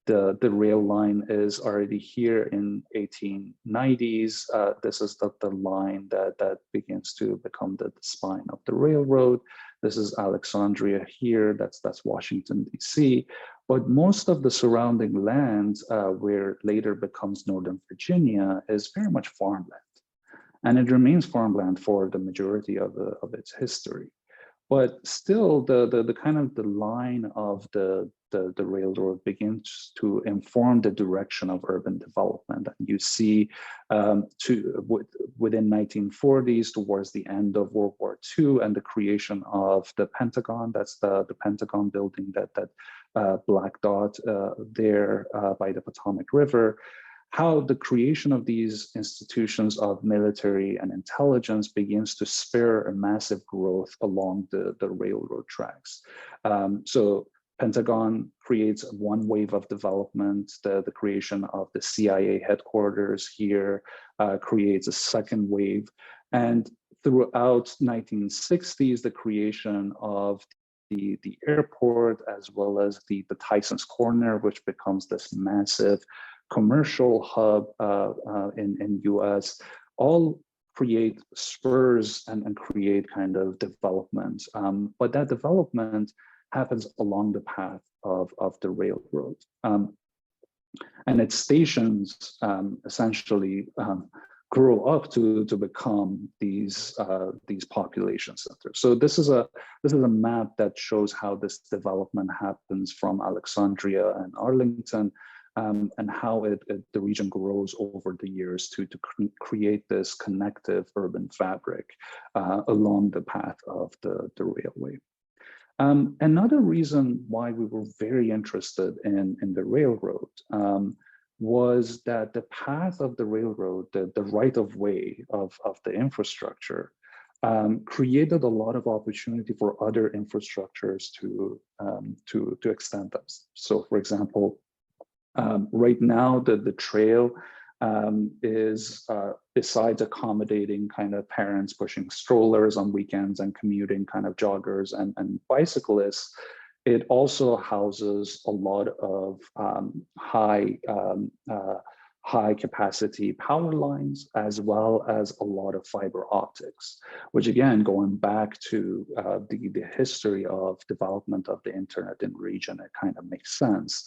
The rail line is already here in 1890s. This is the line that begins to become the spine of the railroad. This is Alexandria here, that's Washington, DC. But most of the surrounding land, where later becomes Northern Virginia, is very much farmland. And it remains farmland for the majority of its history. But still, the kind of the line of the railroad begins to inform the direction of urban development. And you see within 1940s, towards the end of World War II, and the creation of the Pentagon, that's the Pentagon building, that black dot there by the Potomac River, how the creation of these institutions of military and intelligence begins to spur a massive growth along the railroad tracks. So Pentagon creates one wave of development. The creation of the CIA headquarters here creates a second wave. And throughout 1960s, the creation of the airport, as well as the Tyson's Corner, which becomes this massive commercial hub in US, all create spurs and create kind of development. But that development happens along the path of the railroad. And its stations essentially grow up to become these population centers. So this is a map that shows how this development happens from Alexandria and Arlington, and how the region grows over the years to create this connective urban fabric along the path of the railway. Another reason why we were very interested in the railroad was that the path of the railroad, the right of way of the infrastructure, created a lot of opportunity for other infrastructures to extend us. So, for example, right now the trail is besides accommodating kind of parents pushing strollers on weekends and commuting kind of joggers and bicyclists, it also houses a lot of high high capacity power lines, as well as a lot of fiber optics, which again, going back to the history of development of the internet in the region, it kind of makes sense.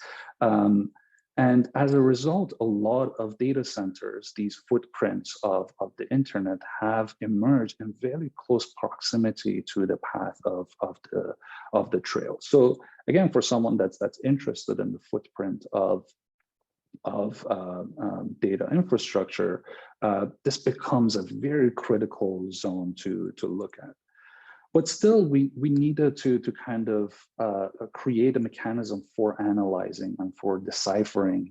And as a result, a lot of data centers, these footprints of the internet, have emerged in very close proximity to the path of the trail. So again, for someone that's interested in the footprint of data infrastructure, this becomes a very critical zone to look at. But still, we needed to kind of create a mechanism for analyzing and for deciphering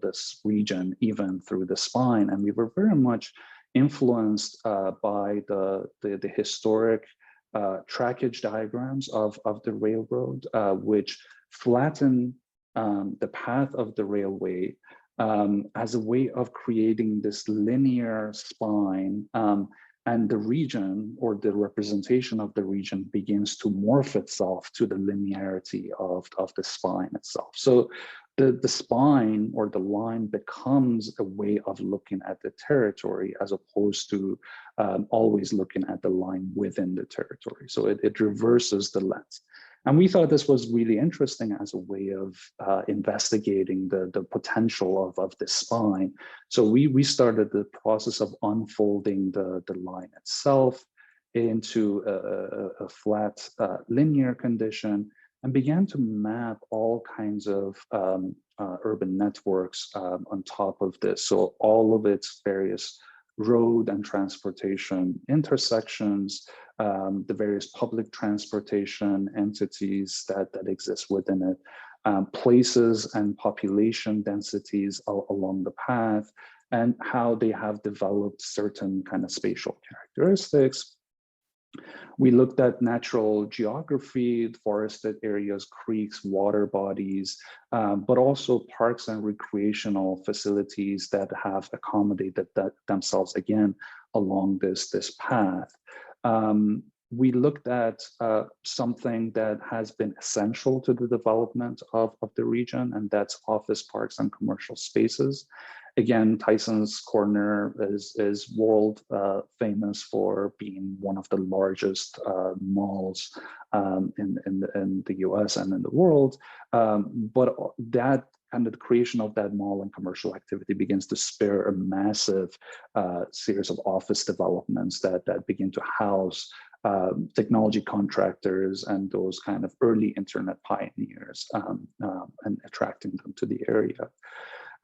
this region, even through the spine. And we were very much influenced by the historic trackage diagrams of the railroad, which flatten the path of the railway as a way of creating this linear spine, and the region, or the representation of the region, begins to morph itself to the linearity of the spine itself. So the spine, or the line, becomes a way of looking at the territory, as opposed to always looking at the line within the territory. So it reverses the lens. And we thought this was really interesting as a way of investigating the potential of the spine. So we started the process of unfolding the line itself into a flat linear condition, and began to map all kinds of urban networks on top of this. So all of its various road and transportation intersections, the various public transportation entities that exist within it, places and population densities along the path, and how they have developed certain kind of spatial characteristics. We looked at natural geography, forested areas, creeks, water bodies, but also parks and recreational facilities that have accommodated themselves, again, along this path. We looked at something that has been essential to the development of the region, and that's office parks and commercial spaces. Again, Tyson's Corner is world famous for being one of the largest malls in the US and in the world. But that kind of the creation of that mall and commercial activity begins to spur a massive series of office developments that begin to house technology contractors and those kind of early internet pioneers, and attracting them to the area,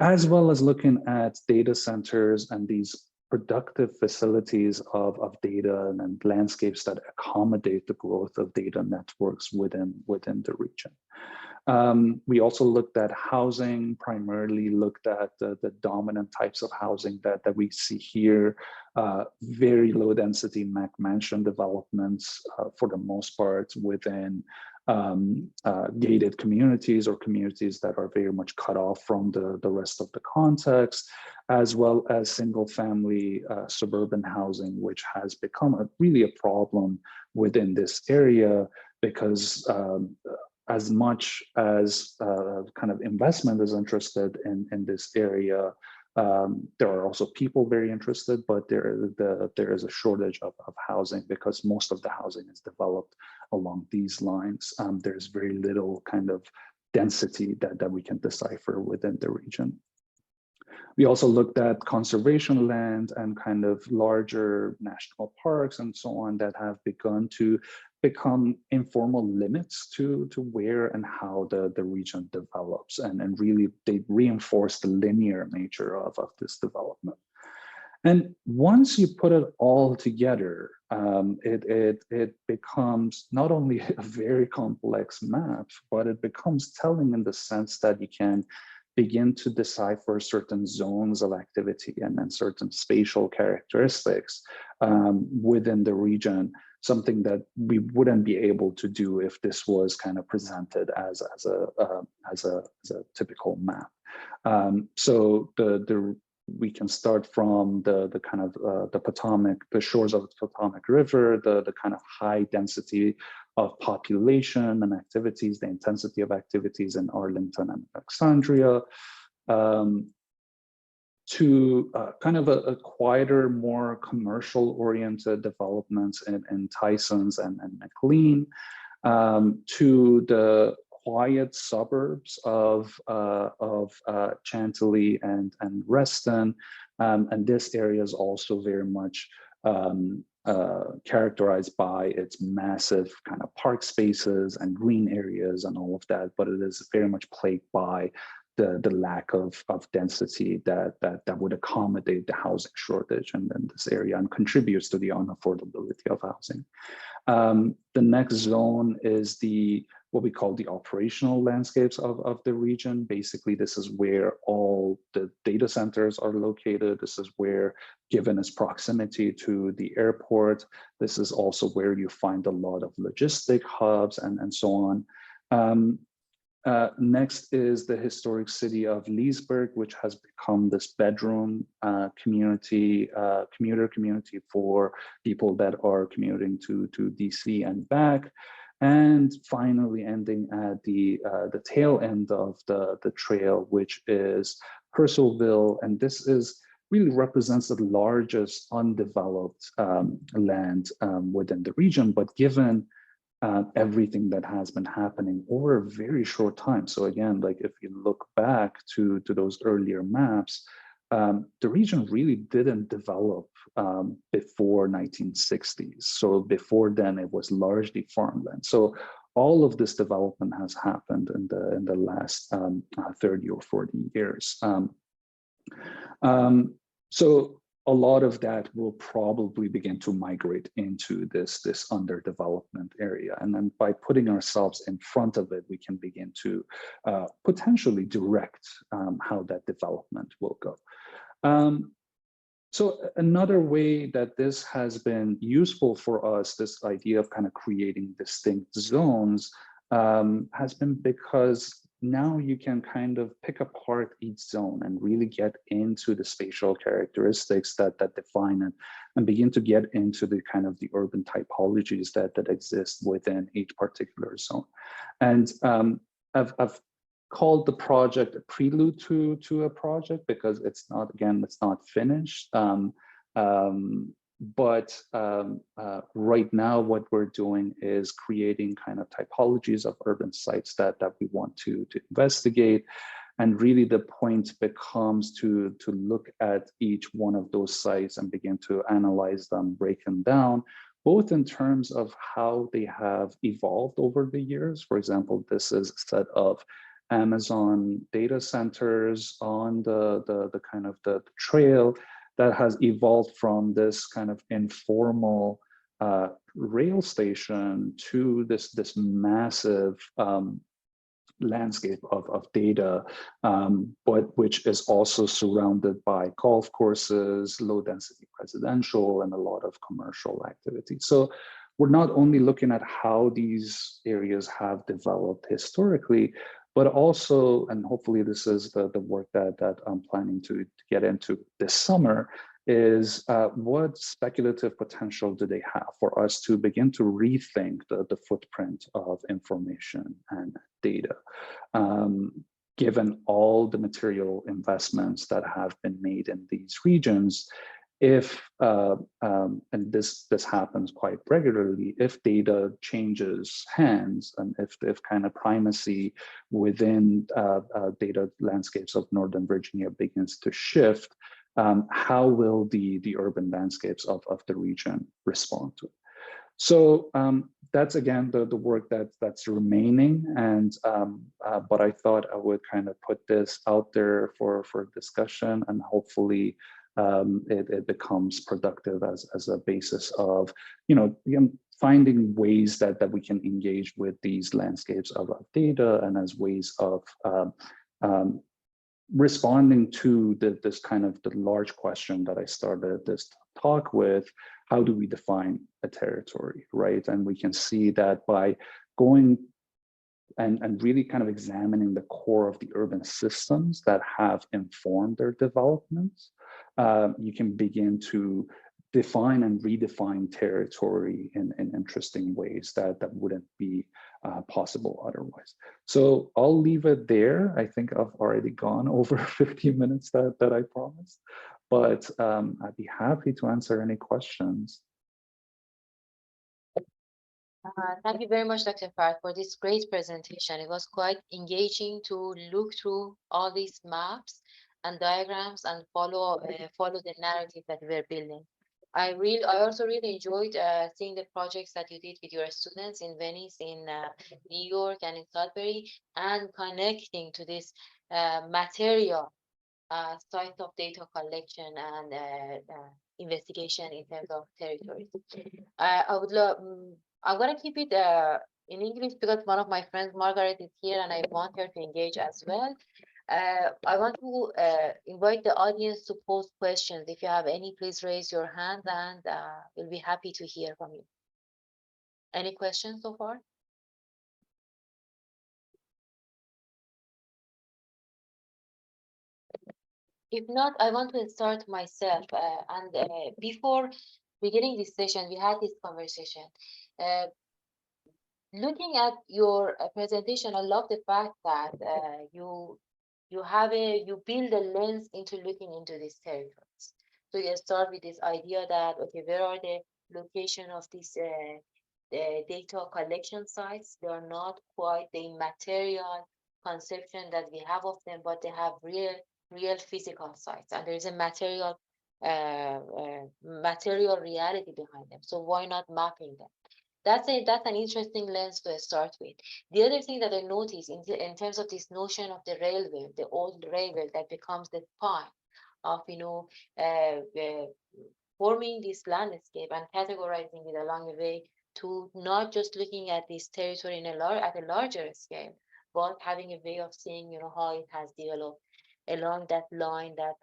as well as looking at data centers and these productive facilities of data and landscapes that accommodate the growth of data networks within the region. We also looked at housing, primarily looked at the dominant types of housing that we see here, very low density mansion developments for the most part within gated communities, or communities that are very much cut off from the rest of the context, as well as single family suburban housing, which has become really a problem within this area, because as much as kind of investment is interested in this area, there are also people very interested, but there is a shortage of housing, because most of the housing is developed along these lines. There's very little kind of density that we can decipher within the region. We also looked at conservation land and kind of larger national parks and so on that have begun to become informal limits to where and how the region develops, and really they reinforce the linear nature of this development. And once you put it all together, it becomes not only a very complex map, but it becomes telling in the sense that you can begin to decipher certain zones of activity and then certain spatial characteristics within the region, something that we wouldn't be able to do if this was kind of presented as a typical map. So we can start from the kind of the Potomac, the shores of the Potomac River, the kind of high density of population and activities, the intensity of activities in Arlington and Alexandria, to kind of a quieter, more commercial-oriented developments in Tysons and McLean, to the quiet suburbs of Chantilly and Reston, and this area is also very much characterized by its massive kind of park spaces and green areas and all of that, but it is very much plagued by the lack of density that would accommodate the housing shortage in this area and contributes to the unaffordability of housing. The next zone is what we call the operational landscapes of the region. Basically, this is where all the data centers are located. This is where, given its proximity to the airport, this is also where you find a lot of logistic hubs and so on. Next is the historic city of Leesburg, which has become this bedroom community, commuter community for people that are commuting to DC and back. And finally ending at the tail end of the trail, which is Purcellville. And this really represents the largest undeveloped land within the region, but given everything that has been happening over a very short time. So again, like if you look back to those earlier maps, the region really didn't develop before 1960s. So before then, it was largely farmland. So all of this development has happened in the last 30 or 40 years. So a lot of that will probably begin to migrate into this underdevelopment area. And then by putting ourselves in front of it, we can begin to potentially direct how that development will go. So another way that this has been useful for us, this idea of kind of creating distinct zones, has been because now you can kind of pick apart each zone and really get into the spatial characteristics that define it and begin to get into the kind of the urban typologies that exist within each particular zone. And I've called the project a prelude to a project because it's not, again, it's not finished. But right now, what we're doing is creating kind of typologies of urban sites that we want to investigate. And really the point becomes to look at each one of those sites and begin to analyze them, break them down, both in terms of how they have evolved over the years. For example, this is a set of Amazon data centers on the kind of the trail that has evolved from this kind of informal rail station to this massive landscape of data, but which is also surrounded by golf courses, low density residential, and a lot of commercial activity. So we're not only looking at how these areas have developed historically, but also, and hopefully this is the work that I'm planning to get into this summer, is what speculative potential do they have for us to begin to rethink the footprint of information and data, given all the material investments that have been made in these regions. If, and this happens quite regularly, if data changes hands and if kind of primacy within data landscapes of Northern Virginia begins to shift, how will the urban landscapes of the region respond to it? So that's, again, the work that's remaining. And but I thought I would kind of put this out there for discussion, and hopefully it becomes productive as a basis of, again, finding ways that we can engage with these landscapes of data, and as ways of responding to this kind of the large question that I started this talk with: how do we define a territory, right? And we can see that by going and really kind of examining the core of the urban systems that have informed their developments, you can begin to define and redefine territory in interesting ways that wouldn't be possible otherwise. So I'll leave it there. I think I've already gone over 15 minutes that I promised, but I'd be happy to answer any questions. Thank you very much, Dr. Farhat, for this great presentation. It was quite engaging to look through all these maps and diagrams and follow the narrative that we're building. I also really enjoyed seeing the projects that you did with your students in Venice, in New York, and in Sudbury, and connecting to this material site of data collection and investigation in terms of territories. I would love. I'm gonna keep it in English because one of my friends, Margaret, is here, and I want her to engage as well. I want to invite the audience to pose questions. If you have any, please raise your hand, and we'll be happy to hear from you. Any questions so far? If not, I want to start myself. Before beginning this session, we had this conversation. Looking at your presentation, I love the fact that you build a lens into looking into these territories. So you start with this idea that, okay, where are the location of these the data collection sites? They are not quite the material conception that we have of them, but they have real physical sites, and there is a material reality behind them. So why not mapping them? That's an interesting lens to start with. The other thing that I noticed in terms of this notion of the railway, the old railway that becomes the spine of forming this landscape and categorizing it along the way, to not just looking at this territory at a larger scale, but having a way of seeing how it has developed along that line that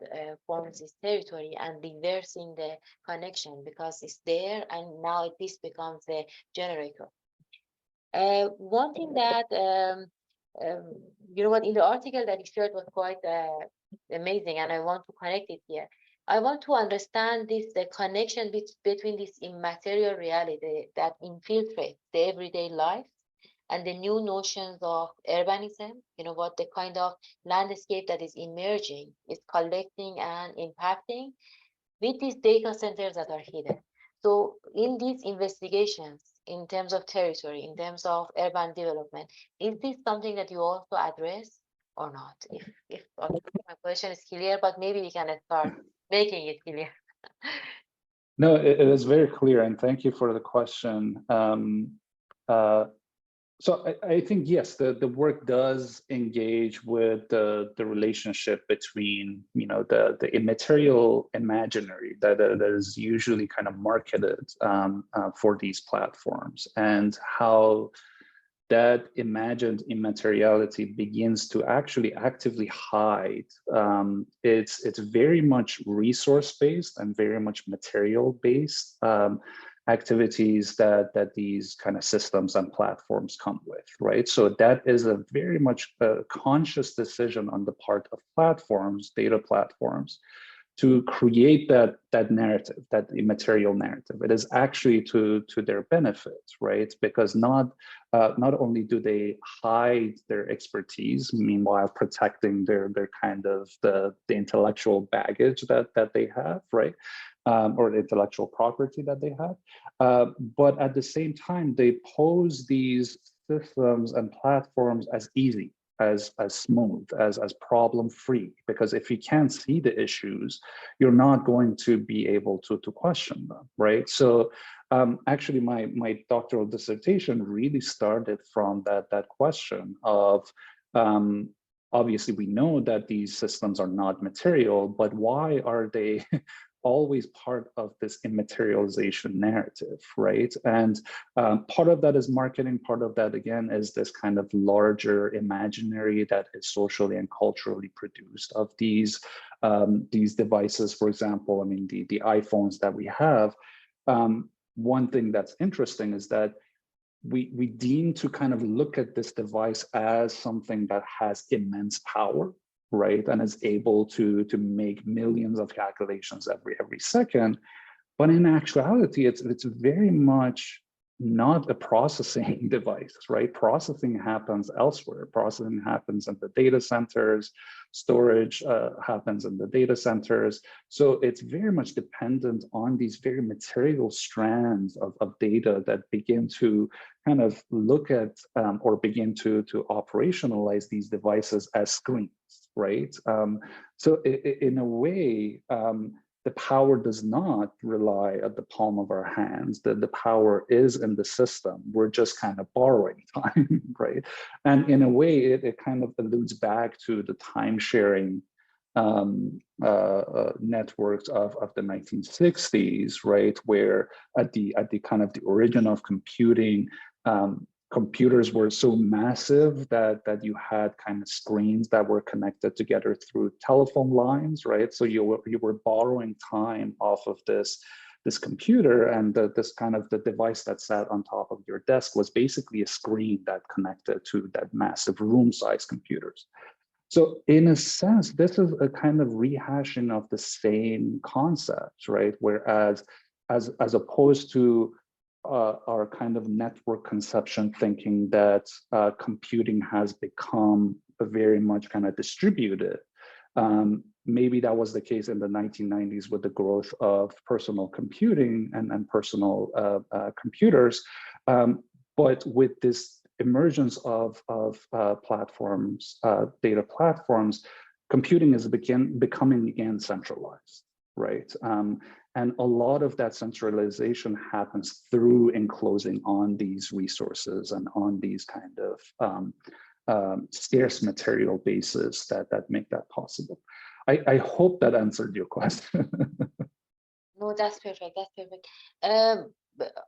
forms this territory, and reversing the connection because it's there, and now this becomes the generator. One thing that in the article that you shared was quite amazing, and I want to connect it here. I want to understand the connection between this immaterial reality that infiltrates the everyday life and the new notions of urbanism, what the kind of landscape that is emerging is collecting and impacting with these data centers that are hidden. So in these investigations, in terms of territory, in terms of urban development, is this something that you also address or not? If my question is clear, but maybe we can start making it clear. No, it is very clear, and thank you for the question. So I think, yes, the work does engage with the relationship between, the immaterial imaginary that is usually kind of marketed for these platforms, and how that imagined immateriality begins to actually actively hide. It's very much resource-based and very much material-based activities that these kind of systems and platforms come with, right? So that is a very much conscious decision on the part of platforms, data platforms, to create that narrative, that immaterial narrative. It is actually to their benefit, right? Because not only do they hide their expertise, meanwhile protecting their kind of the intellectual baggage that they have, right? Or the intellectual property that they have, but at the same time, they pose these systems and platforms as easy, as smooth, as problem-free, because if you can't see the issues, you're not going to be able to question them, right? So actually my doctoral dissertation really started from that question of, obviously we know that these systems are not material, but why are they always part of this immaterialization narrative, right? And part of that is marketing, part of that again is this kind of larger imaginary that is socially and culturally produced of these devices. For example, I mean, the iPhones that we have, one thing that's interesting is that we deem to kind of look at this device as something that has immense power, right, and is able to make millions of calculations every second. But in actuality, it's very much not a processing device, right? Processing happens elsewhere. Processing happens in the data centers, storage happens in the data centers. So it's very much dependent on these very material strands of data that begin to kind of look at or begin to operationalize these devices as screens, right? So in a way, the power does not rely at the palm of our hands. The power is in the system. We're just kind of borrowing time, right? And in a way, it kind of alludes back to the time sharing networks of the 1960s, right? Where at the kind of the origin of computing, computers were so massive that you had kind of screens that were connected together through telephone lines, right? So you were borrowing time off of this computer, and this kind of the device that sat on top of your desk was basically a screen that connected to that massive room-sized computers. So in a sense, this is a kind of rehashing of the same concepts, right? Whereas as opposed to our kind of network conception thinking that computing has become very much kind of distributed. Maybe that was the case in the 1990s with the growth of personal computing and personal computers. But with this emergence of platforms, data platforms, computing is becoming again centralized, right? And a lot of that centralization happens through enclosing on these resources and on these kind of scarce material bases that make that possible. I hope that answered your question. No, that's perfect. That's perfect.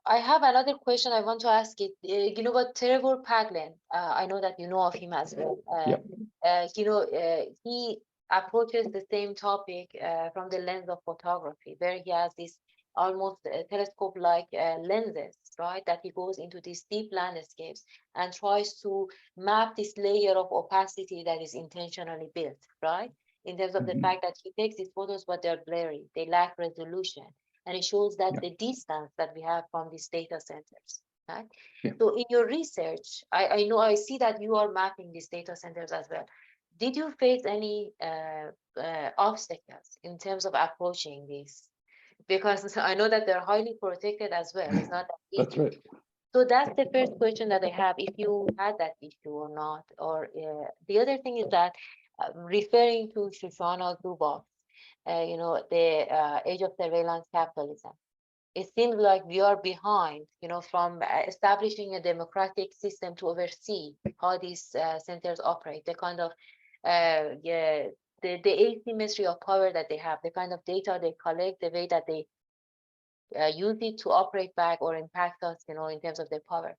I have another question I want to ask it. You know what, Trevor Paglen, I know that you know of him as well. He approaches the same topic from the lens of photography, where he has this almost telescope-like lenses, right? That he goes into these deep landscapes and tries to map this layer of opacity that is intentionally built, right? In terms of the fact that he takes these photos, but they're blurry, they lack resolution. And it shows that the distance that we have from these data centers, right? So in your research, I know, I see that you are mapping these data centers as well. Did you face any obstacles in terms of approaching these? Because I know that they're highly protected as well. It's not that easy. That's right. So that's the first question that I have, if you had that issue or not. Or the other thing is that referring to Shoshana Zuboff, the age of surveillance capitalism. It seems like we are behind, from establishing a democratic system to oversee how these centers operate, the kind of, the asymmetry of power that they have, the kind of data they collect, the way that they use it to operate back or impact us, in terms of their power.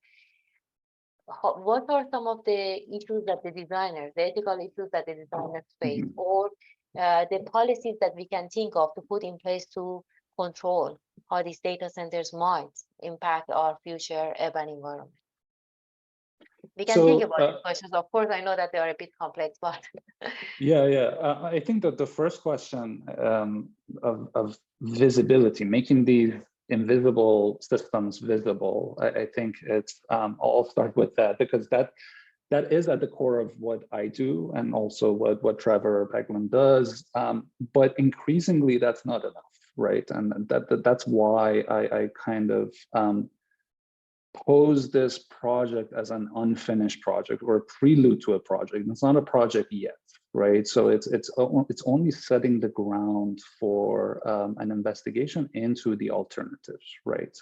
What are some of the issues that the designers, the ethical issues that the designers face, or the policies that we can think of to put in place to control how these data centers might impact our future urban environment? We can think about these questions. Of course, I know that they are a bit complex, but I think that the first question of visibility, making these invisible systems visible, I think it's I'll start with that, because that is at the core of what I do, and also what Trevor Paglen does. But increasingly, that's not enough, right? And that's why I kind of pose this project as an unfinished project, or a prelude to a project. It's not a project yet, right? So it's only setting the ground for an investigation into the alternatives, right?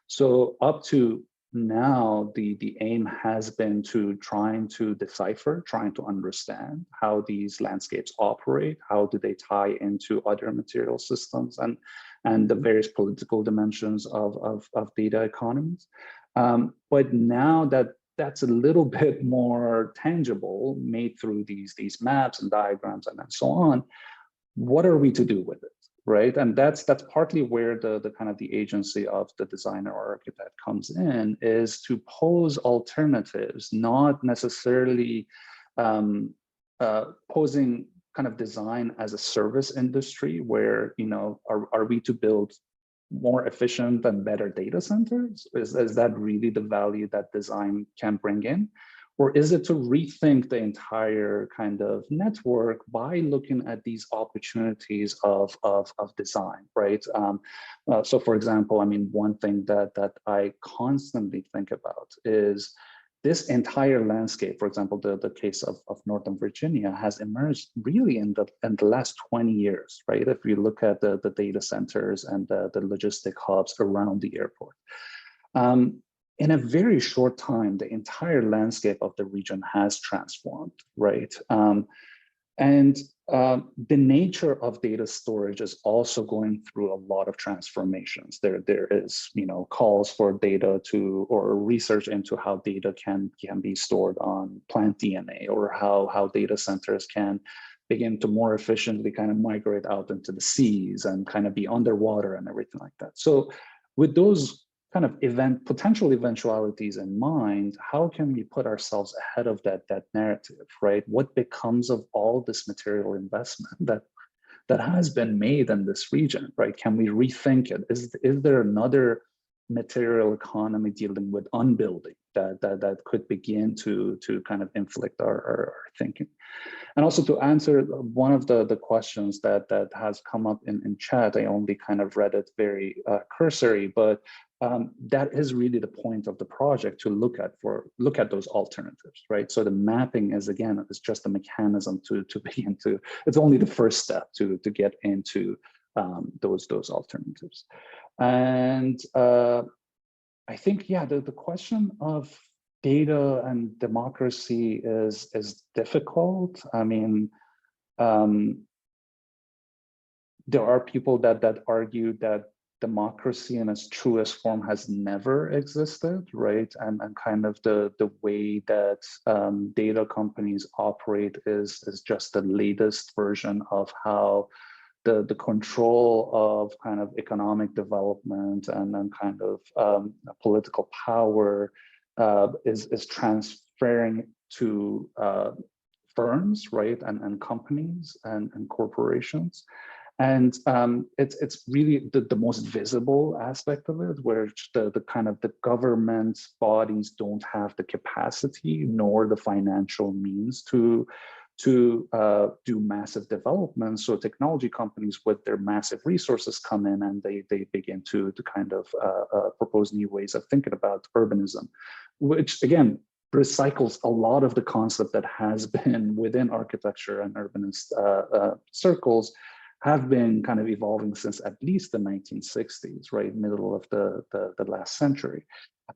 So up to now, the aim has been to trying to decipher, trying to understand how these landscapes operate, how do they tie into other material systems, and the various political dimensions of data economies. But now that that's a little bit more tangible, made through these maps and diagrams and so on, what are we to do with it, right? And that's partly where the kind of the agency of the designer or architect comes in, is to pose alternatives, not necessarily posing kind of design as a service industry, where, are we to build more efficient and better data centers? Is that really the value that design can bring in? Or is it to rethink the entire kind of network by looking at these opportunities of design, right? So for example, I mean, one thing that I constantly think about is this entire landscape. For example, the case of Northern Virginia has emerged really in the last 20 years, right? If you look at the data centers and the logistic hubs around the airport. In a very short time, the entire landscape of the region has transformed, right? The nature of data storage is also going through a lot of transformations. There is, calls for data or research into how data can be stored on plant DNA, or how data centers can begin to more efficiently kind of migrate out into the seas and kind of be underwater and everything like that. So with those kind of potential eventualities in mind, how can we put ourselves ahead of that narrative, right? What becomes of all this material investment that has been made in this region, right? Can we rethink it? Is there another material economy dealing with unbuilding that could begin to kind of inflict our thinking? And also, to answer one of the questions that has come up in chat, I only kind of read it very cursory, but that is really the point of the project, to look at those alternatives, right? So the mapping is just a mechanism to begin to. It's only the first step to get into those alternatives. And I think, yeah, the question of data and democracy is difficult. I mean, there are people that argue that democracy in its truest form has never existed, right? And kind of the way that data companies operate is just the latest version of how the control of kind of economic development and then kind of political power is transferring to firms, right? And companies and corporations. And it's really the most visible aspect of it, where the kind of the government bodies don't have the capacity nor the financial means to do massive development. So technology companies with their massive resources come in and they begin to kind of propose new ways of thinking about urbanism, which again recycles a lot of the concept that has been within architecture and urbanist circles have been kind of evolving since at least the 1960s, right, middle of the last century.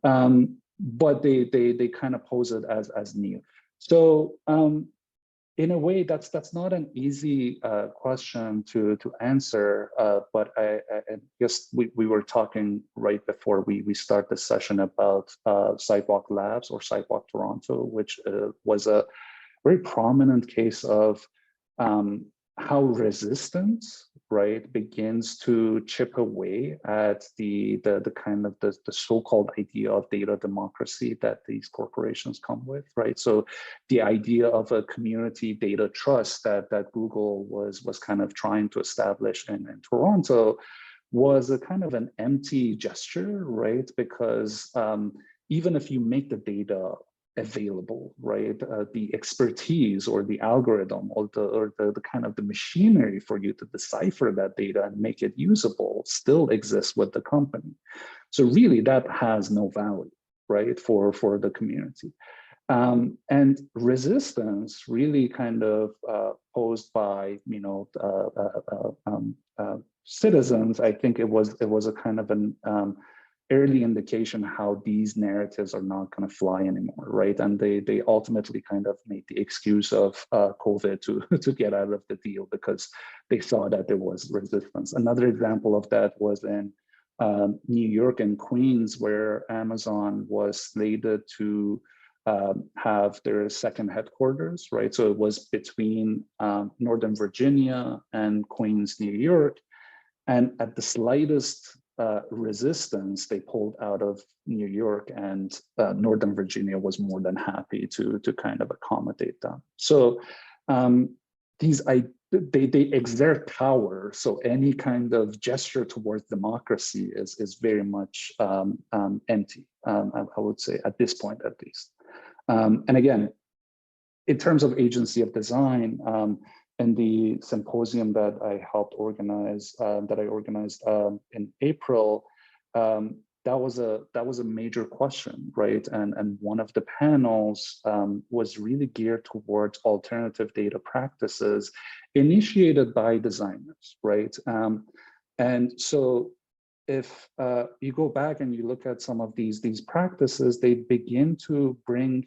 But they kind of pose it as new. So in a way, that's not an easy question to answer, but I guess we were talking right before we start the session about Sidewalk Labs or Sidewalk Toronto, which was a very prominent case of how resistance, right, begins to chip away at the kind of the so-called idea of data democracy that these corporations come with, right? So the idea of a community data trust that Google was kind of trying to establish in Toronto was a kind of an empty gesture, right? Because even if you make the data available, right? The expertise or the algorithm or the kind of the machinery for you to decipher that data and make it usable still exists with the company. So really that has no value, right, for the community. And resistance really kind of posed by, citizens, I think it was a kind of an early indication how these narratives are not going to fly anymore, right? And they ultimately kind of made the excuse of COVID to get out of the deal because they saw that there was resistance. Another example of that was in New York and Queens, where Amazon was slated to have their second headquarters, right? So it was between Northern Virginia and Queens, New York. And at the slightest resistance, they pulled out of New York, and Northern Virginia was more than happy to kind of accommodate them. So these they exert power. So any kind of gesture towards democracy is very much empty, I would say, at this point at least. And again, in terms of agency of design, in the symposium that I helped organize, in April, that was a major question, right? And one of the panels was really geared towards alternative data practices initiated by designers, right? And so if you go back and you look at some of these practices, they begin to bring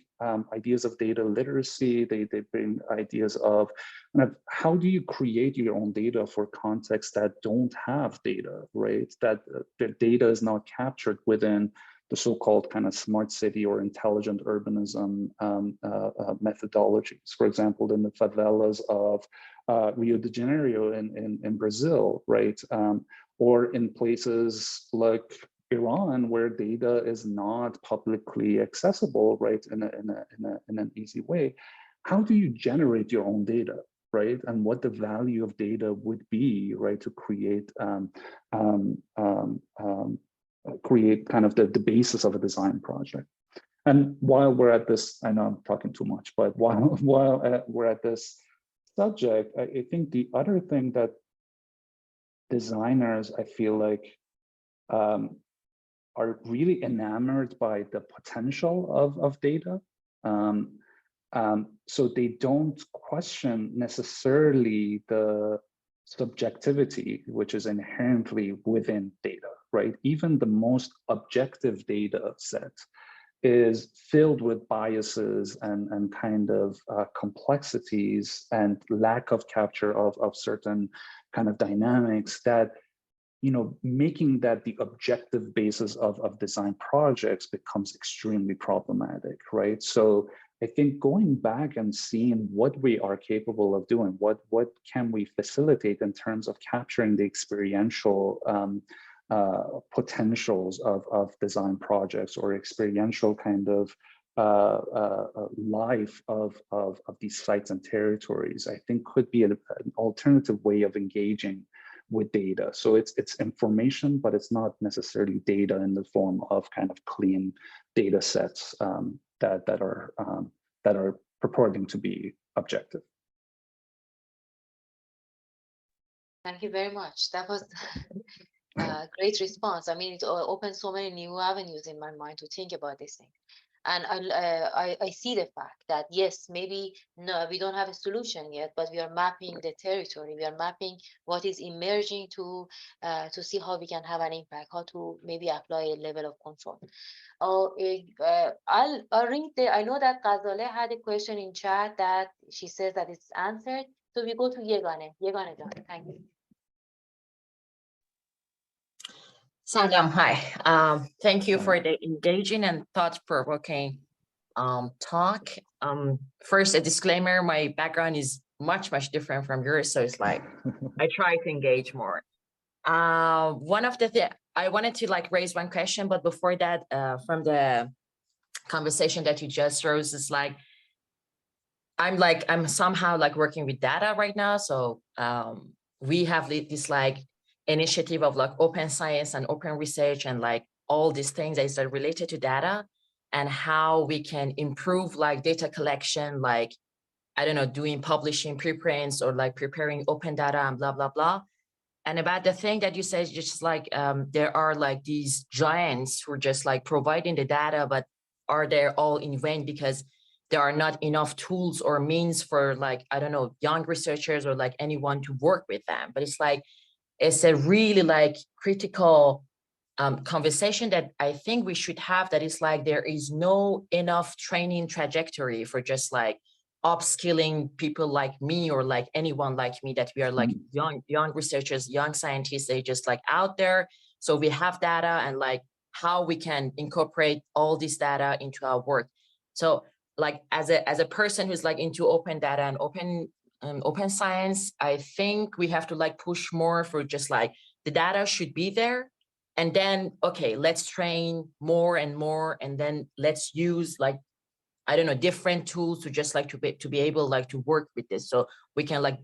ideas of data literacy. They bring ideas of kind of how do you create your own data for contexts that don't have data, right? That the data is not captured within the so-called kind of smart city or intelligent urbanism methodologies. For example, in the favelas of Rio de Janeiro in Brazil, right? Or in places like Iran, where data is not publicly accessible, right, in an easy way. How do you generate your own data, right? And what the value of data would be, right, to create create kind of the basis of a design project. And while we're at this, I know I'm talking too much, but while we're at this subject, I think the other thing that designers, I feel like, are really enamored by the potential of data. So they don't question necessarily the subjectivity, which is inherently within data, right? Even the most objective data set is filled with biases and kind of complexities and lack of capture of certain kind of dynamics that, you know, making that the objective basis of design projects becomes extremely problematic, right? So I think going back and seeing what we are capable of doing, what can we facilitate in terms of capturing the experiential potentials of design projects or experiential kind of life of these sites and territories, I think could be an alternative way of engaging with data. So it's information, but it's not necessarily data in the form of kind of clean data sets that are purporting to be objective. Thank you very much. That was a great response. I mean, it opened so many new avenues in my mind to think about this thing. And I see the fact that, yes, maybe no, we don't have a solution yet, but we are mapping the territory. We are mapping what is emerging to see how we can have an impact, how to maybe apply a level of control. I'll read I know that Ghazaleh had a question in chat that she says that it's answered. So we go to Yegane. Yegane John, thank you. Salam, hi. Thank you for the engaging and thought-provoking talk. First, a disclaimer, my background is much different from yours, so it's like I try to engage more. One of the things I wanted to like raise one question, but before that, from the conversation that you just rose, is like I'm somehow like working with data right now. So we have this like initiative of like open science and open research and like all these things that is related to data and how we can improve like data collection, like, I don't know, doing publishing preprints or like preparing open data and blah, blah, blah. And about the thing that you said, just like there are like these giants who are just like providing the data, but are they all in vain because there are not enough tools or means for like, I don't know, young researchers or like anyone to work with them. But it's like, it's a really like critical conversation that I think we should have, that is like, there is no enough training trajectory for just like upskilling people like me or like anyone like me, that we are like young researchers, young scientists, they just like out there. So we have data and like how we can incorporate all this data into our work. So like as a person who's like into open data and open science, I think we have to like push more for just like the data should be there. And then, okay, let's train more and more. And then let's use like, I don't know, different tools to just like to be able like to work with this. So we can like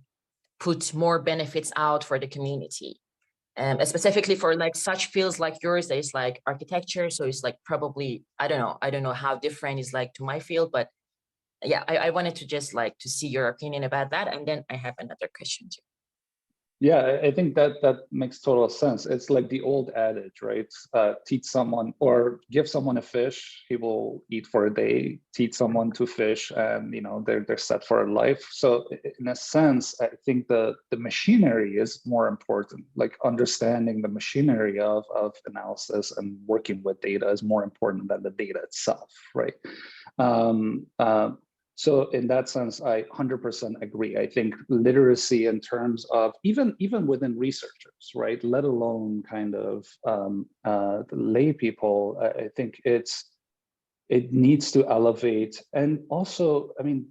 put more benefits out for the community. Specifically for like such fields like yours, that is like architecture. So it's like probably, I don't know how different is like to my field, but yeah, I wanted to just like to see your opinion about that. And then I have another question too. Yeah, I think that makes total sense. It's like the old adage, right? Teach someone or give someone a fish, he will eat for a day. Teach someone to fish, and they're set for a life. So in a sense, I think the machinery is more important. Like understanding the machinery of analysis and working with data is more important than the data itself, right? So in that sense, I 100% agree. I think literacy in terms of even within researchers, right, let alone kind of the lay people, I think it needs to elevate. And also, I mean,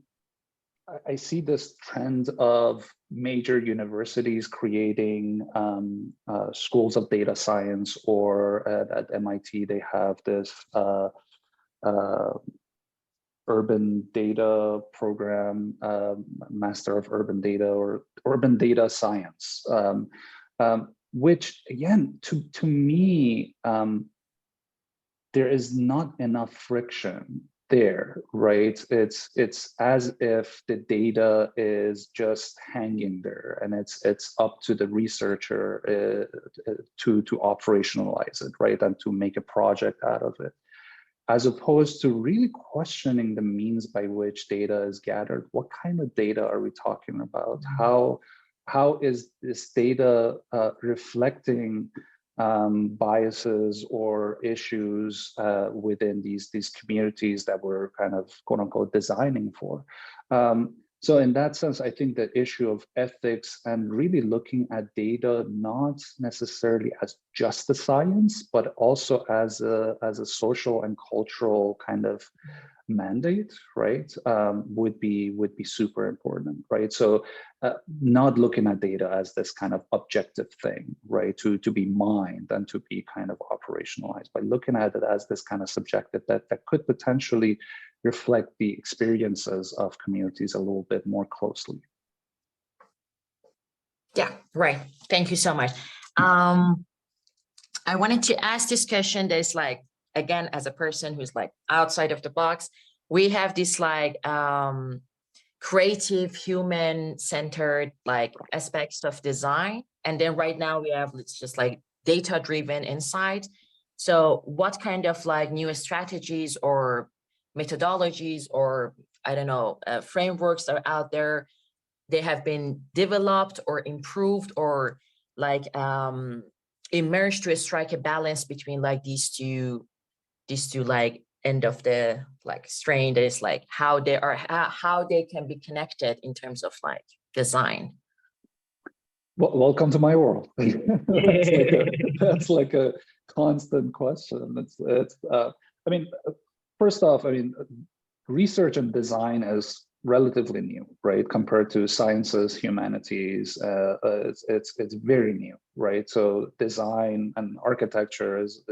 I see this trend of major universities creating schools of data science, or at MIT, they have this urban data program, Master of Urban Data or Urban Data Science, which again, to me, there is not enough friction there, right? It's as if the data is just hanging there, and it's up to the researcher to operationalize it, right, and to make a project out of it, as opposed to really questioning the means by which data is gathered. What kind of data are we talking about? How is this data reflecting biases or issues within these communities that we're kind of quote unquote designing for? So in that sense, I think the issue of ethics and really looking at data not necessarily as just a science, but also as a social and cultural kind of mandate, right, would be super important, right? So not looking at data as this kind of objective thing, right, to be mined and to be kind of operationalized, by looking at it as this kind of subjective that could potentially reflect the experiences of communities a little bit more closely. Yeah, right. Thank you so much. I wanted to ask this question that's like, again, as a person who's like outside of the box, we have this like creative, human-centered like aspects of design. And then right now we have, it's just like data-driven insight. So what kind of like new strategies or methodologies or, I don't know, frameworks are out there? They have been developed or improved or like emerged to strike a balance between like these two like end of the like strain, that is like how they can be connected in terms of like design. Well, welcome to my world. that's like a constant question. I mean, first off, I mean, research and design is relatively new, right? Compared to sciences, humanities, it's very new, right? So design and architecture is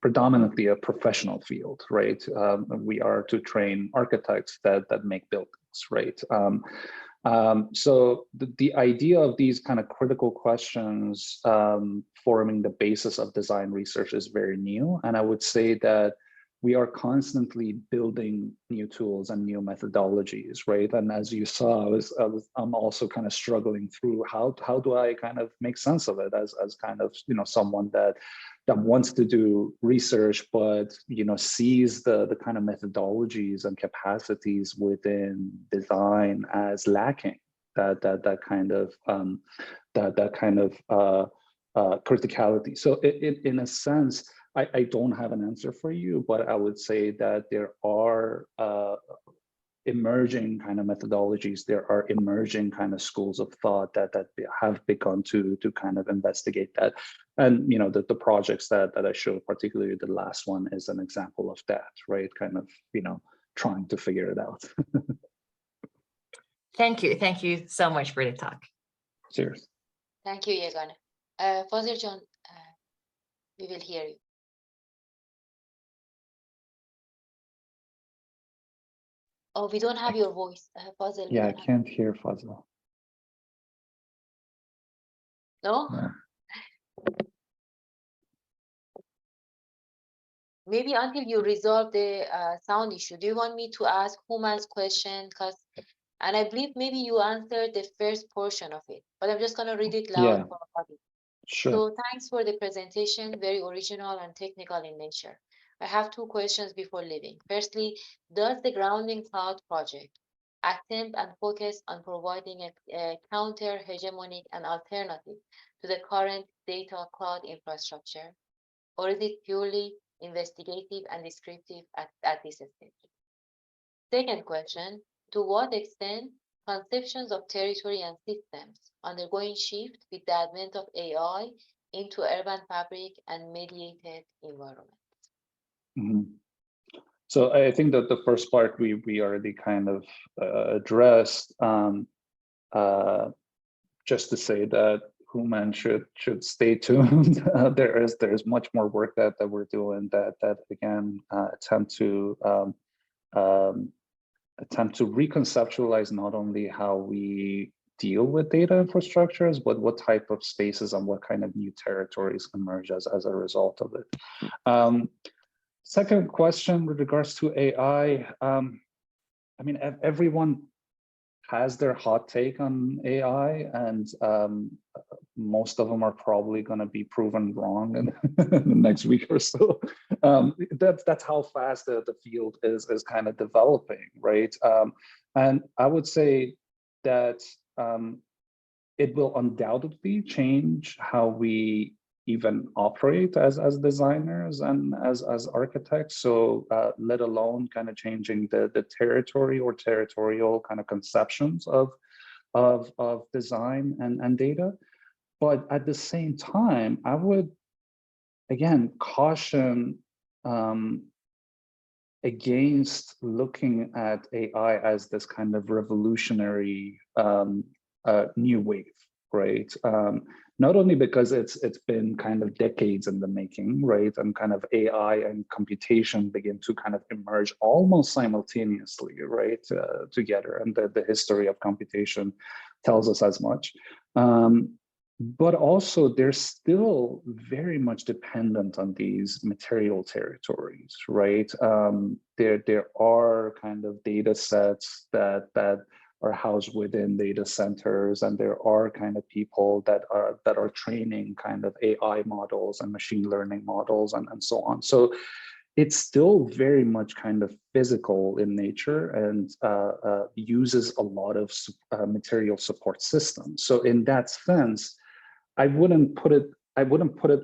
predominantly a professional field, right? We are to train architects that make buildings, right? So the idea of these kind of critical questions forming the basis of design research is very new. And I would say that we are constantly building new tools and new methodologies, right? And as you saw, I'm also kind of struggling through how do I kind of make sense of it as kind of, someone that wants to do research, but sees the kind of methodologies and capacities within design as lacking that kind of criticality. So in a sense, I don't have an answer for you, but I would say that there are emerging kind of methodologies, there are emerging kind of schools of thought that have begun to kind of investigate that. And the projects that I showed, particularly the last one, is an example of that, right? Kind of trying to figure it out. Thank you so much for the talk. Cheers. Thank you, Yegane. Fazil John, we will hear you. Oh, we don't have your voice, Fazil. Yeah, I can't hear Fazil. No? No. Maybe until you resolve the sound issue, do you want me to ask Human's question? And I believe maybe you answered the first portion of it, but I'm just going to read it loud Yeah, for our audience. sure. So thanks for the presentation, very original and technical in nature. I have two questions before leaving. Firstly, does the Grounding Cloud project attempt and focus on providing a counter-hegemonic and alternative to the current data cloud infrastructure, or is it purely investigative and descriptive at this stage? Second question, to what extent conceptions of territory and systems undergoing shift with the advent of AI into urban fabric and mediated environment? Mhm. So I think that the first part we already kind of addressed. Just to say that Human should stay tuned. There's much more work that we're doing that again attempt to reconceptualize not only how we deal with data infrastructures, but what type of spaces and what kind of new territories emerge as a result of it. Second question with regards to AI, I mean, everyone has their hot take on AI, and most of them are probably going to be proven wrong in the next week or so. That's how fast the field is kind of developing, right? And I would say that it will undoubtedly change how we even operate as designers and as architects. So let alone kind of changing the territory or territorial kind of conceptions of design and data. But at the same time, I would again caution against looking at AI as this kind of revolutionary new wave, right? Not only because it's been kind of decades in the making, right? And kind of AI and computation begin to kind of emerge almost simultaneously, right? Together, and the history of computation tells us as much. But also they're still very much dependent on these material territories, right? There are kind of data sets that are housed within data centers, and there are kind of people that are training kind of AI models and machine learning models and so on. So it's still very much kind of physical in nature and uses a lot of material support systems. So in that sense, I wouldn't put it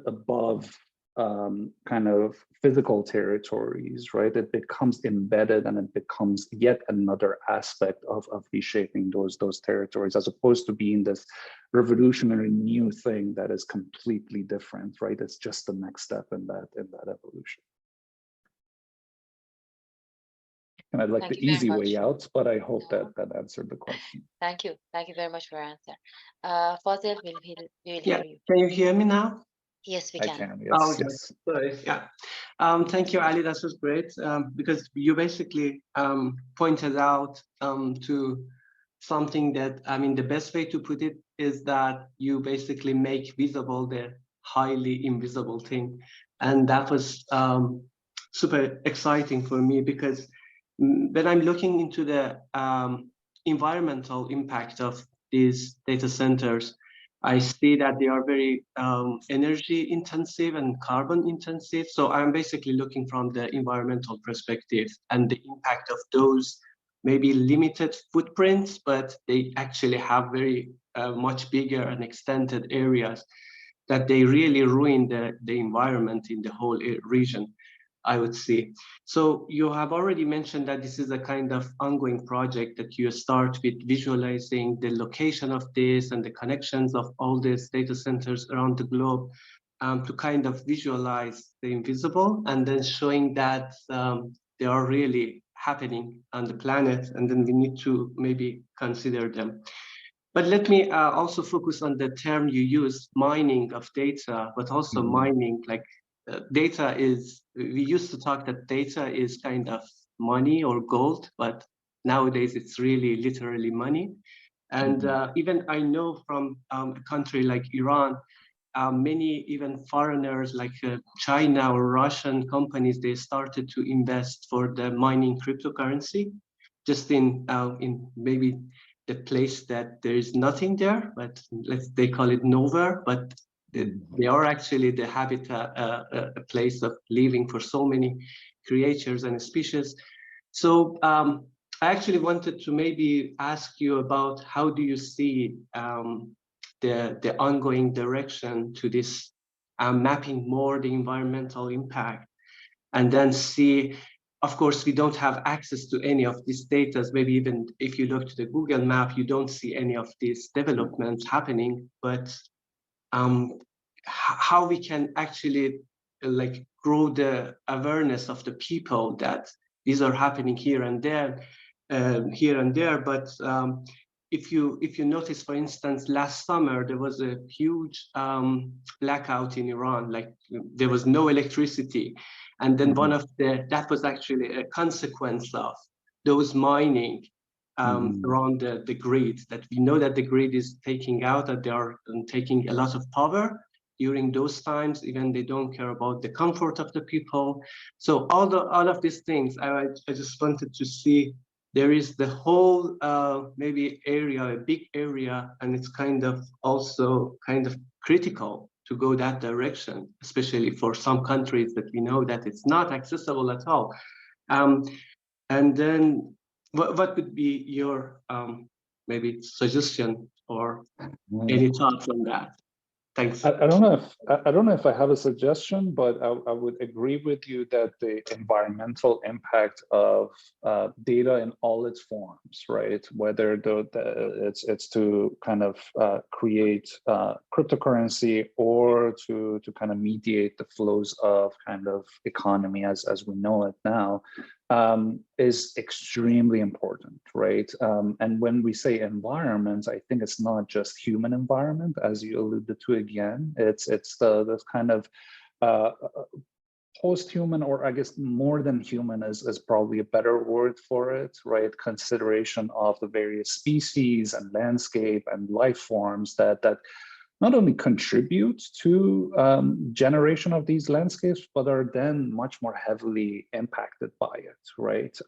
above kind of physical territories, right? It becomes embedded and it becomes yet another aspect of reshaping those territories, as opposed to being this revolutionary new thing that is completely different, right? It's just the next step in that evolution. And I'd like the easy way out, but I hope that answered the question. Thank you very much for your answer. Fazil, we'll hear you. Can you hear me now? Yes, we I can. can. Yes, yes. Sorry. Yeah. Thank you, Ali. That was great because you basically pointed out to something that, I mean, the best way to put it is that you basically make visible the highly invisible thing. And that was super exciting for me, because when I'm looking into the environmental impact of these data centers, I see that they are very energy intensive and carbon intensive. So I'm basically looking from the environmental perspective and the impact of those maybe limited footprints, but they actually have very much bigger and extended areas that they really ruin the environment in the whole region, I would say. So you have already mentioned that this is a kind of ongoing project, that you start with visualizing the location of this and the connections of all these data centers around the globe to kind of visualize the invisible, and then showing that they are really happening on the planet, and then we need to maybe consider them. But let me also focus on the term you use, mining of data, but also mining, like data is, we used to talk that data is kind of money or gold, but nowadays it's really literally money. And even I know from a country like Iran, many even foreigners like China or Russian companies, they started to invest for the mining cryptocurrency, just in maybe the place that there is nothing there, but they call it nowhere, but they are actually the habitat, a place of living for so many creatures and species. So I actually wanted to maybe ask you about how do you see the ongoing direction to this mapping more the environmental impact, and then see, of course, we don't have access to any of these data. Maybe even if you look to the Google map, you don't see any of these developments happening, but how we can actually like grow the awareness of the people that these are happening here and there. But if you notice, for instance, last summer there was a huge blackout in Iran. Like there was no electricity, and then that was actually a consequence of those mining around the grid. That we know that the grid is taking out, that they are taking a lot of power during those times. Even they don't care about the comfort of the people. So all of these things, I just wanted to see. There is the whole maybe area, a big area, and it's kind of also kind of critical to go that direction, especially for some countries that we know that it's not accessible at all. And then what would be your maybe suggestion or any thoughts on that? Thanks. I don't know if I have a suggestion, but I would agree with you that the environmental impact of data in all its forms, right? Whether it's to kind of create cryptocurrency or to kind of mediate the flows of kind of economy as we know it now, is extremely important, right? And when we say environment, I think it's not just human environment, as you alluded to again. It's the kind of post-human, or I guess more than human is probably a better word for it, right? Consideration of the various species and landscape and life forms that not only contribute to generation of these landscapes, but are then much more heavily impacted by it, right?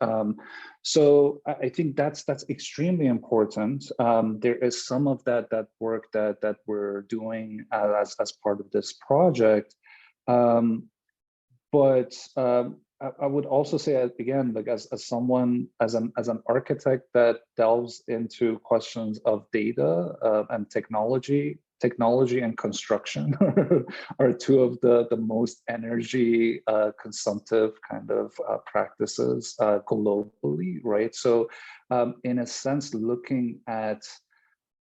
So I think that's extremely important. There is some of that work that we're doing as part of this project, but I would also say, again, like as someone, as an architect that delves into questions of data and technology and construction are two of the most energy consumptive kind of practices globally, right? So in a sense, looking at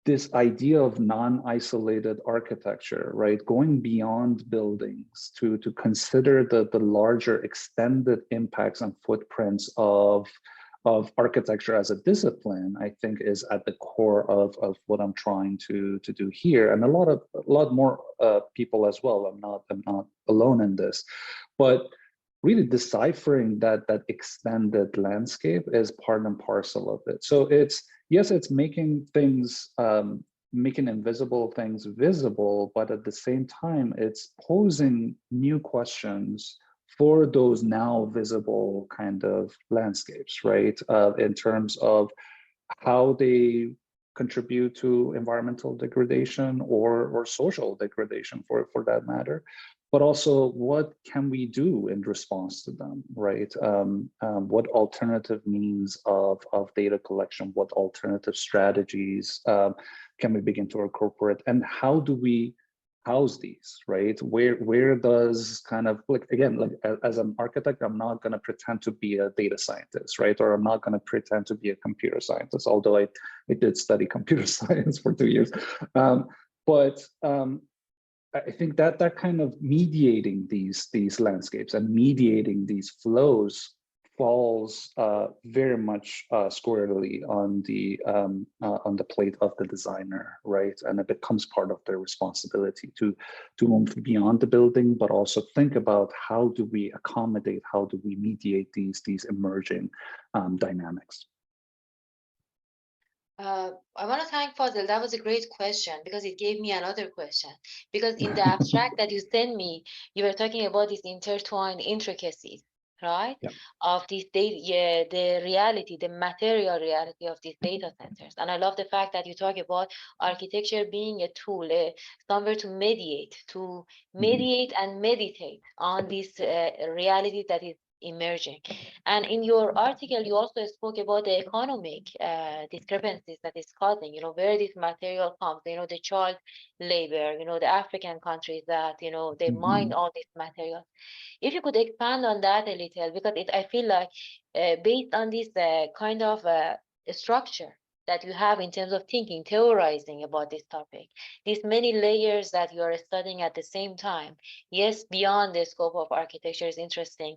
this idea of non-isolated architecture, right? Going beyond buildings to consider the larger extended impacts and footprints of architecture as a discipline, I think is at the core of what I'm trying to do here. And a lot more people as well. I'm not alone in this, but really deciphering that extended landscape is part and parcel of it. So it's making things, making invisible things visible, but at the same time, it's posing new questions for those now visible kind of landscapes, right? In terms of how they contribute to environmental degradation or social degradation for that matter, but also what can we do in response to them, right? What alternative means of data collection, what alternative strategies can we begin to incorporate, and how do we house these, right? Where does kind of, like, again, like as an architect, I'm not going to pretend to be a data scientist, right? Or I'm not going to pretend to be a computer scientist, although I did study computer science for 2 years. I think that kind of mediating these landscapes and mediating these flows falls very much squarely on the plate of the designer, right? And it becomes part of their responsibility to move beyond the building, but also think about how do we accommodate, how do we mediate these emerging dynamics. I want to thank Fazil. That was a great question because it gave me another question. Because in the abstract that you sent me, you were talking about these intertwined intricacies, right? Yeah. Of these data, yeah, the reality, the material reality of these data centers. And I love the fact that you talk about architecture being a tool, somewhere to mediate and meditate on this reality that is emerging. And in your article, you also spoke about the economic discrepancies that is causing, where this material comes, the child labor, the African countries that, they mine all this material. If you could expand on that a little, because I feel like based on this kind of structure that you have in terms of thinking, theorizing about this topic, these many layers that you are studying at the same time, yes, beyond the scope of architecture is interesting.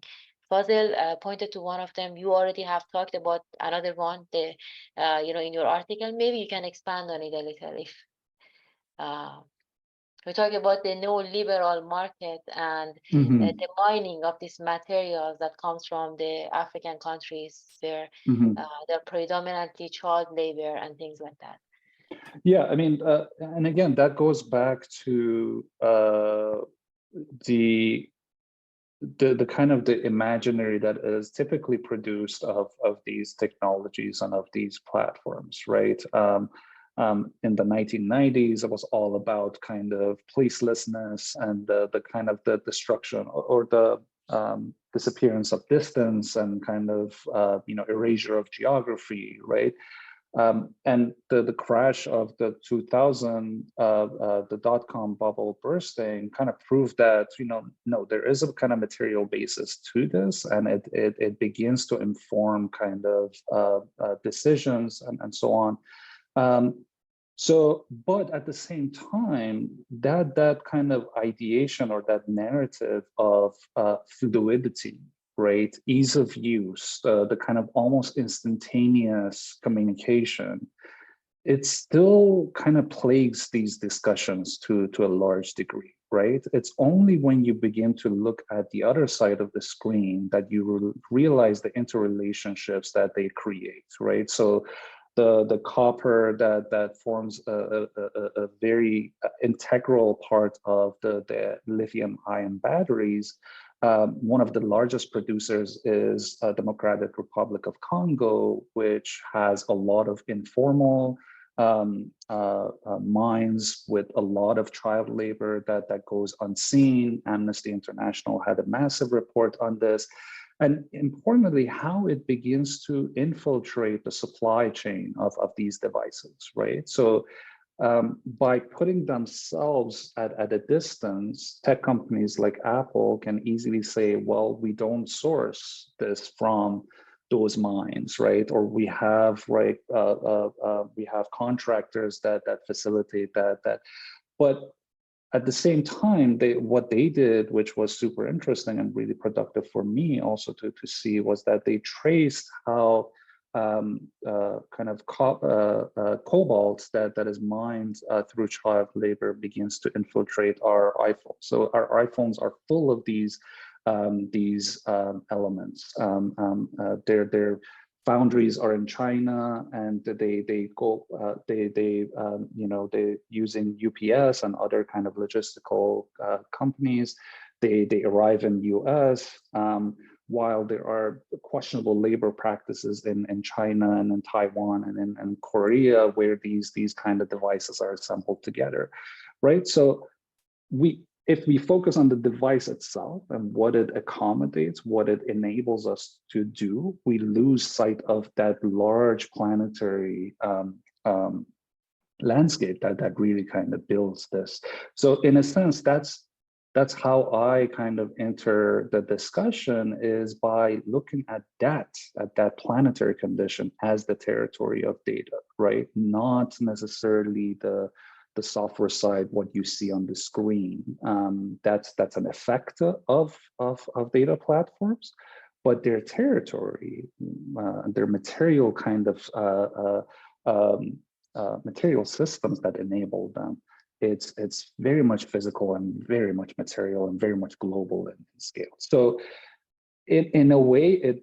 Fazil pointed to one of them. You already have talked about another one, in your article. Maybe you can expand on it a little. If we talk about the neoliberal market and the mining of these materials that comes from the African countries where they're predominantly child labor and things like that. Yeah, I mean, and again, that goes back to the kind of the imaginary that is typically produced of these technologies and of these platforms, right? In the 1990s, it was all about kind of placelessness and the kind of the destruction or the disappearance of distance and kind of erasure of geography, right? And the crash of the 2000, the dot-com bubble bursting kind of proved that, no, there is a kind of material basis to this, and it begins to inform kind of decisions and so on. But at the same time, that kind of ideation or that narrative of fluidity, right, ease of use, the kind of almost instantaneous communication, it still kind of plagues these discussions to a large degree, right? It's only when you begin to look at the other side of the screen that you realize the interrelationships that they create, right? So the copper that forms a very integral part of the lithium-ion batteries. One of the largest producers is Democratic Republic of Congo, which has a lot of informal mines with a lot of child labor that goes unseen. Amnesty International had a massive report on this. And importantly, how it begins to infiltrate the supply chain of these devices, right? So by putting themselves at a distance, tech companies like Apple can easily say, well, we don't source this from those mines, right? Or we have we have contractors that facilitate that. But at the same time, what they did, which was super interesting and really productive for me also to see, was that they traced how kind of cobalt that is mined through child labor begins to infiltrate our iPhones. So our iPhones are full of these elements. Their foundries are in China, and they using UPS and other kind of logistical companies. They arrive in US, while there are questionable labor practices in China and in Taiwan and in Korea, where these kind of devices are assembled together, right? So if we focus on the device itself and what it accommodates, what it enables us to do, we lose sight of that large planetary landscape that really kind of builds this. So in a sense, that's how I kind of enter the discussion, is by looking at that planetary condition as the territory of data, right? Not necessarily the software side, what you see on the screen. That's an effect of data platforms, but their territory, their material kind of material systems that enable them, it's very much physical and very much material and very much global in scale. So in a way,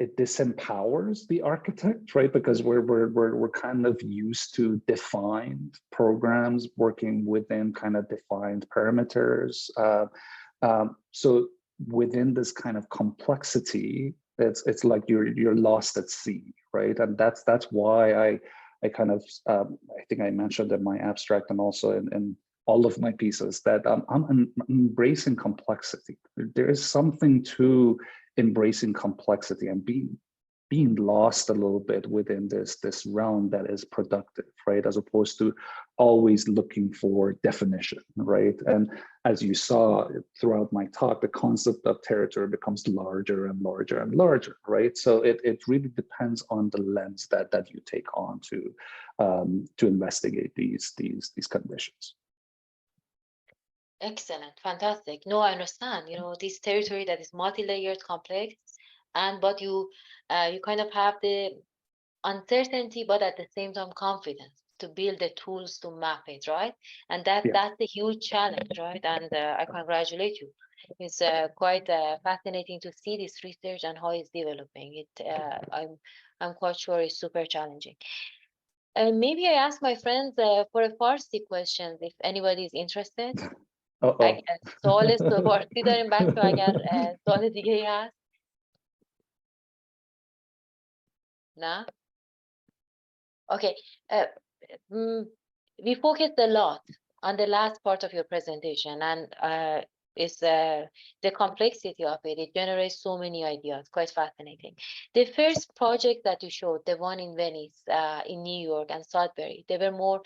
it disempowers the architect, right? Because we're kind of used to defined programs working within kind of defined parameters. So within this kind of complexity, it's like you're lost at sea, right? And that's why I kind of I think I mentioned in my abstract and also in all of my pieces that I'm embracing complexity. There is something to embracing complexity and being lost a little bit within this realm that is productive, right? As opposed to always looking for definition, right? And as you saw throughout my talk, the concept of territory becomes larger and larger and larger, right? So it really depends on the lens that you take on to investigate these conditions. Excellent, fantastic. No, I understand. This territory that is multi-layered, complex, but you kind of have the uncertainty, but at the same time confidence to build the tools to map it, right? And that's a huge challenge, right? And I congratulate you. It's quite fascinating to see this research and how it's developing. I'm quite sure it's super challenging. Maybe I ask my friends for a Farsi question if anybody is interested. سوال فارسی داریم بچه اگر سوال دیگه ای هست نه okay we focused a lot on the last part of your presentation and is the complexity of it. It generates so many ideas, quite fascinating. The first project that you showed, the one in Venice, in New York and Sudbury, they were more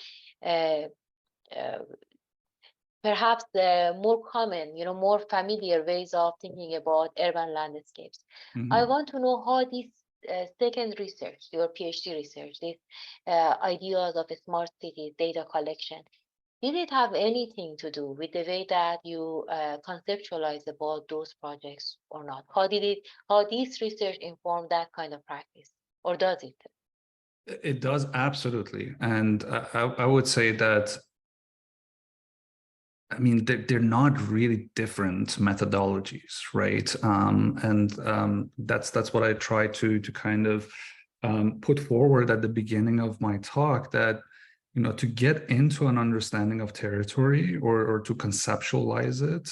perhaps more common, more familiar ways of thinking about urban landscapes. Mm-hmm. I want to know how this second research, your PhD research, these ideas of smart cities, data collection, did it have anything to do with the way that you conceptualize about those projects or not? How this research inform that kind of practice, or does it? It does, absolutely. And I would say that, I mean, they're not really different methodologies, right? That's what I try to kind of put forward at the beginning of my talk, that to get into an understanding of territory or to conceptualize it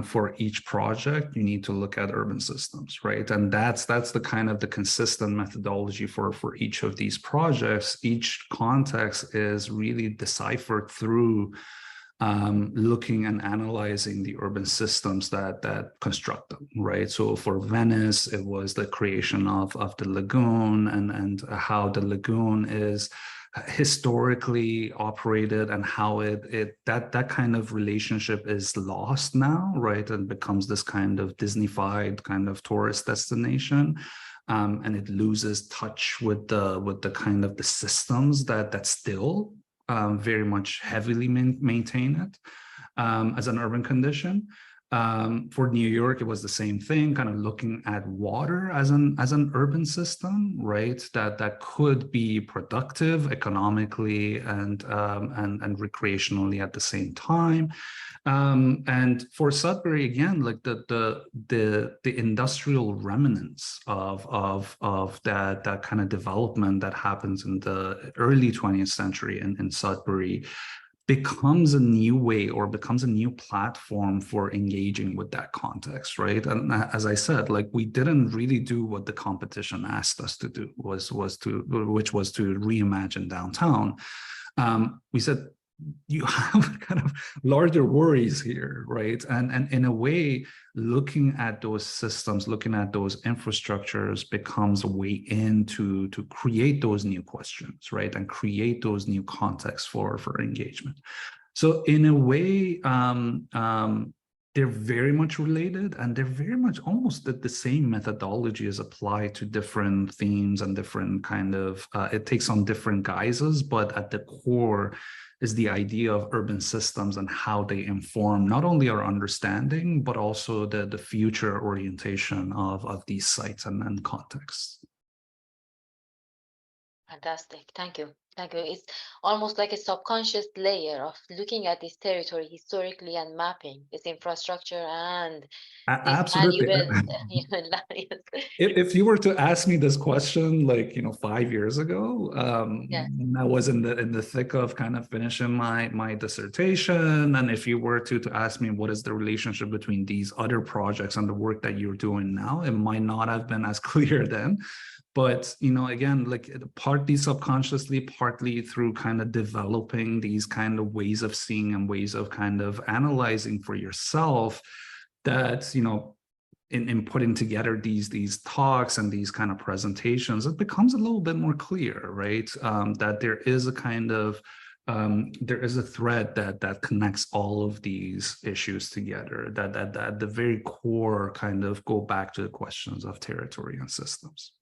for each project, you need to look at urban systems, right? And that's the kind of the consistent methodology for each of these projects. Each context is really deciphered through looking and analyzing the urban systems that construct them, right? So for Venice, it was the creation of the lagoon and how the lagoon is historically operated and how that kind of relationship is lost now, right? And becomes this kind of Disney-fied kind of tourist destination. And it loses touch with the kind of the systems that still very much heavily maintain it as an urban condition. For New York, it was the same thing, kind of looking at water as an urban system, right? That could be productive economically and recreationally at the same time. And for Sudbury, again, like the industrial remnants of that kind of development that happens in the early 20th century in Sudbury becomes a new way or becomes a new platform for engaging with that context, right? And as I said, like, we didn't really do what the competition asked us to do, which was to reimagine downtown. We said, you have kind of larger worries here, right? And in a way, looking at those systems, looking at those infrastructures becomes a way in to create those new questions, right? And create those new contexts for engagement. So in a way, they're very much related, and they're very much almost the same methodology is applied to different themes and different kind of, it takes on different guises, but at the core is the idea of urban systems and how they inform not only our understanding, but also the future orientation of these sites and contexts. Fantastic. Thank you. Thank you. It's almost like a subconscious layer of looking at this territory historically and mapping its infrastructure and this Absolutely. uneven human lives. If you were to ask me this question, like, 5 years ago, Yeah. when I was in the thick of kind of finishing my dissertation, and if you were to ask me what is the relationship between these other projects and the work that you're doing now, it might not have been as clear then. But, again, like partly subconsciously, partly through kind of developing these kind of ways of seeing and ways of kind of analyzing for yourself, that, in putting together these talks and these kind of presentations, it becomes a little bit more clear, right? That there is a kind of there is a thread that connects all of these issues together, that at the very core kind of go back to the questions of territory and systems.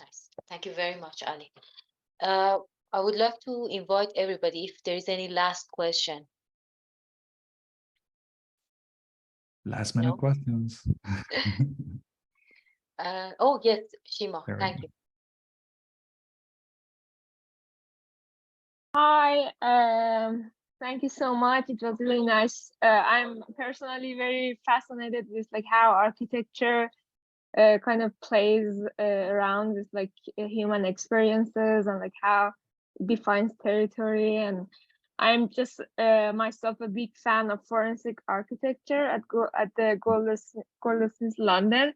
Nice. Thank you very much, Ali. I would love to invite everybody if there is any last question. Last minute No? questions. Oh, yes, Shima, There we thank go. you. Hi, thank you so much. It was really nice. I'm personally very fascinated with like how architecture kind of plays around with like human experiences and like how it defines territory. And I'm just myself a big fan of forensic architecture at the Goldsmiths London.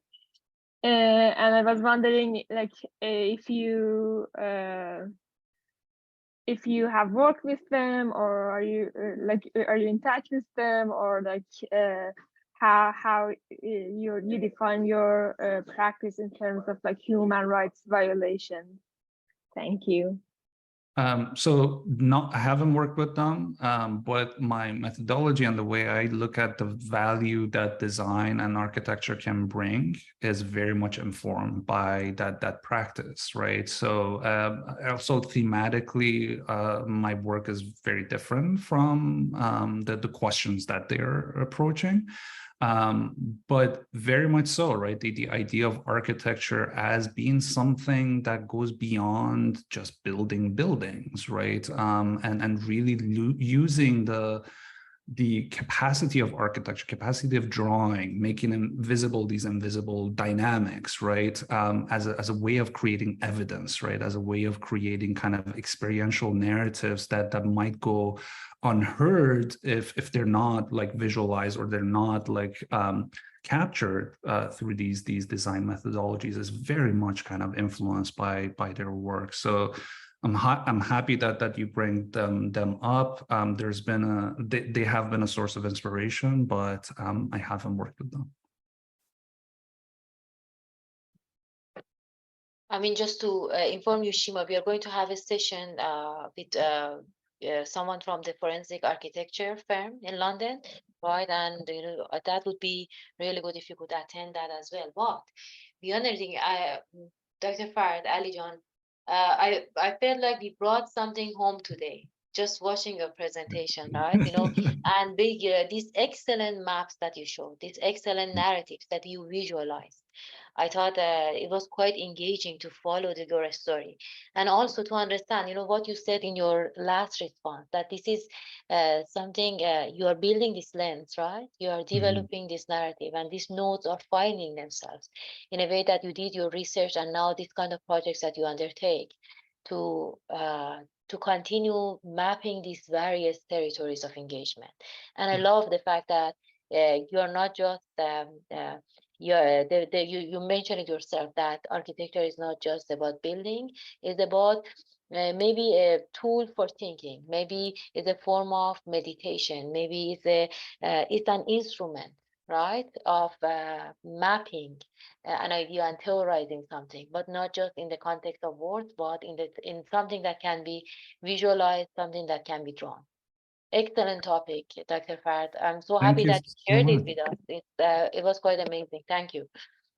And I was wondering like if you have worked with them, or are you are you in touch with them, or like how you define your practice in terms of like human rights violations? Thank you. So I haven't worked with them, but my methodology and the way I look at the value that design and architecture can bring is very much informed by that practice, right? So also thematically, my work is very different from the questions that they're approaching. But very much so, right? The idea of architecture as being something that goes beyond just building buildings, right? And really using the capacity of architecture, capacity of drawing, making invisible these invisible dynamics, right? As a way of creating evidence, right? As a way of creating kind of experiential narratives that might go unheard if they're not like visualized, or they're not like captured through these design methodologies, is very much kind of influenced by their work. So I'm happy that you bring them up. There's been they have been a source of inspiration, but I haven't worked with them. I mean, just to inform you, Shima, we are going to have a session with someone from the forensic architecture firm in London, right? And that would be really good if you could attend that as well. But the other thing, Dr. Fard, Ali John, I felt like we brought something home today, just watching your presentation, right? And these excellent maps that you showed, these excellent narratives that you visualize. I thought it was quite engaging to follow your story, and also to understand, what you said in your last response, that this is something you are building this lens, right? You are developing this narrative, and these nodes are finding themselves in a way that you did your research, and now these kind of projects that you undertake to continue mapping these various territories of engagement. And I love the fact that you are not just you mentioned it yourself, that architecture is not just about building, it's about maybe a tool for thinking, maybe it's a form of meditation, maybe it's an instrument, right, of mapping an idea and theorizing something, but not just in the context of words, but in something that can be visualized, something that can be drawn. Excellent topic, Dr. Fard. I'm so happy that you shared it with us. It was quite amazing. Thank you.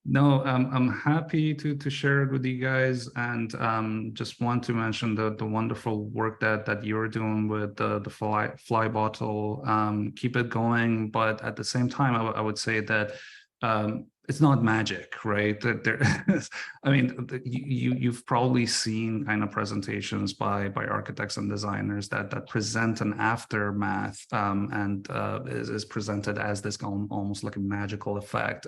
No, I'm happy to share it with you guys, and just want to mention the wonderful work that you're doing with the fly bottle. Keep it going, but at the same time, I would say that it's not magic, right? There, I mean, you've probably seen kind of presentations by architects and designers that present an aftermath and is presented as this almost like a magical effect.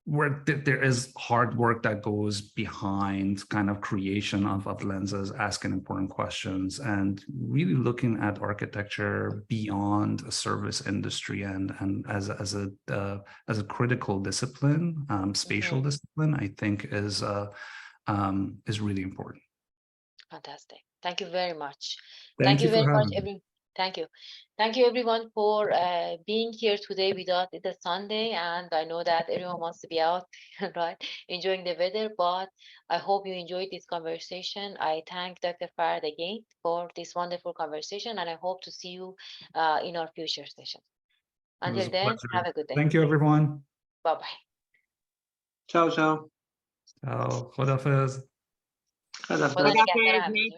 Where there is hard work that goes behind kind of creation of lenses, asking important questions, and really looking at architecture beyond a service industry and as a critical discipline, spatial discipline, I think is really important. Fantastic. Thank you very much. Thank you very for much, having me. everyone. Thank you. Thank you, everyone, for being here today with us. It's a Sunday, and I know that everyone wants to be out, right, enjoying the weather, but I hope you enjoyed this conversation. I thank Dr. Fard again for this wonderful conversation, and I hope to see you in our future sessions. It was Until a then, pleasure. have a good day. Thank you, everyone. Bye-bye. Ciao, ciao. Khudafez. خدا خدا نگهدار همگی.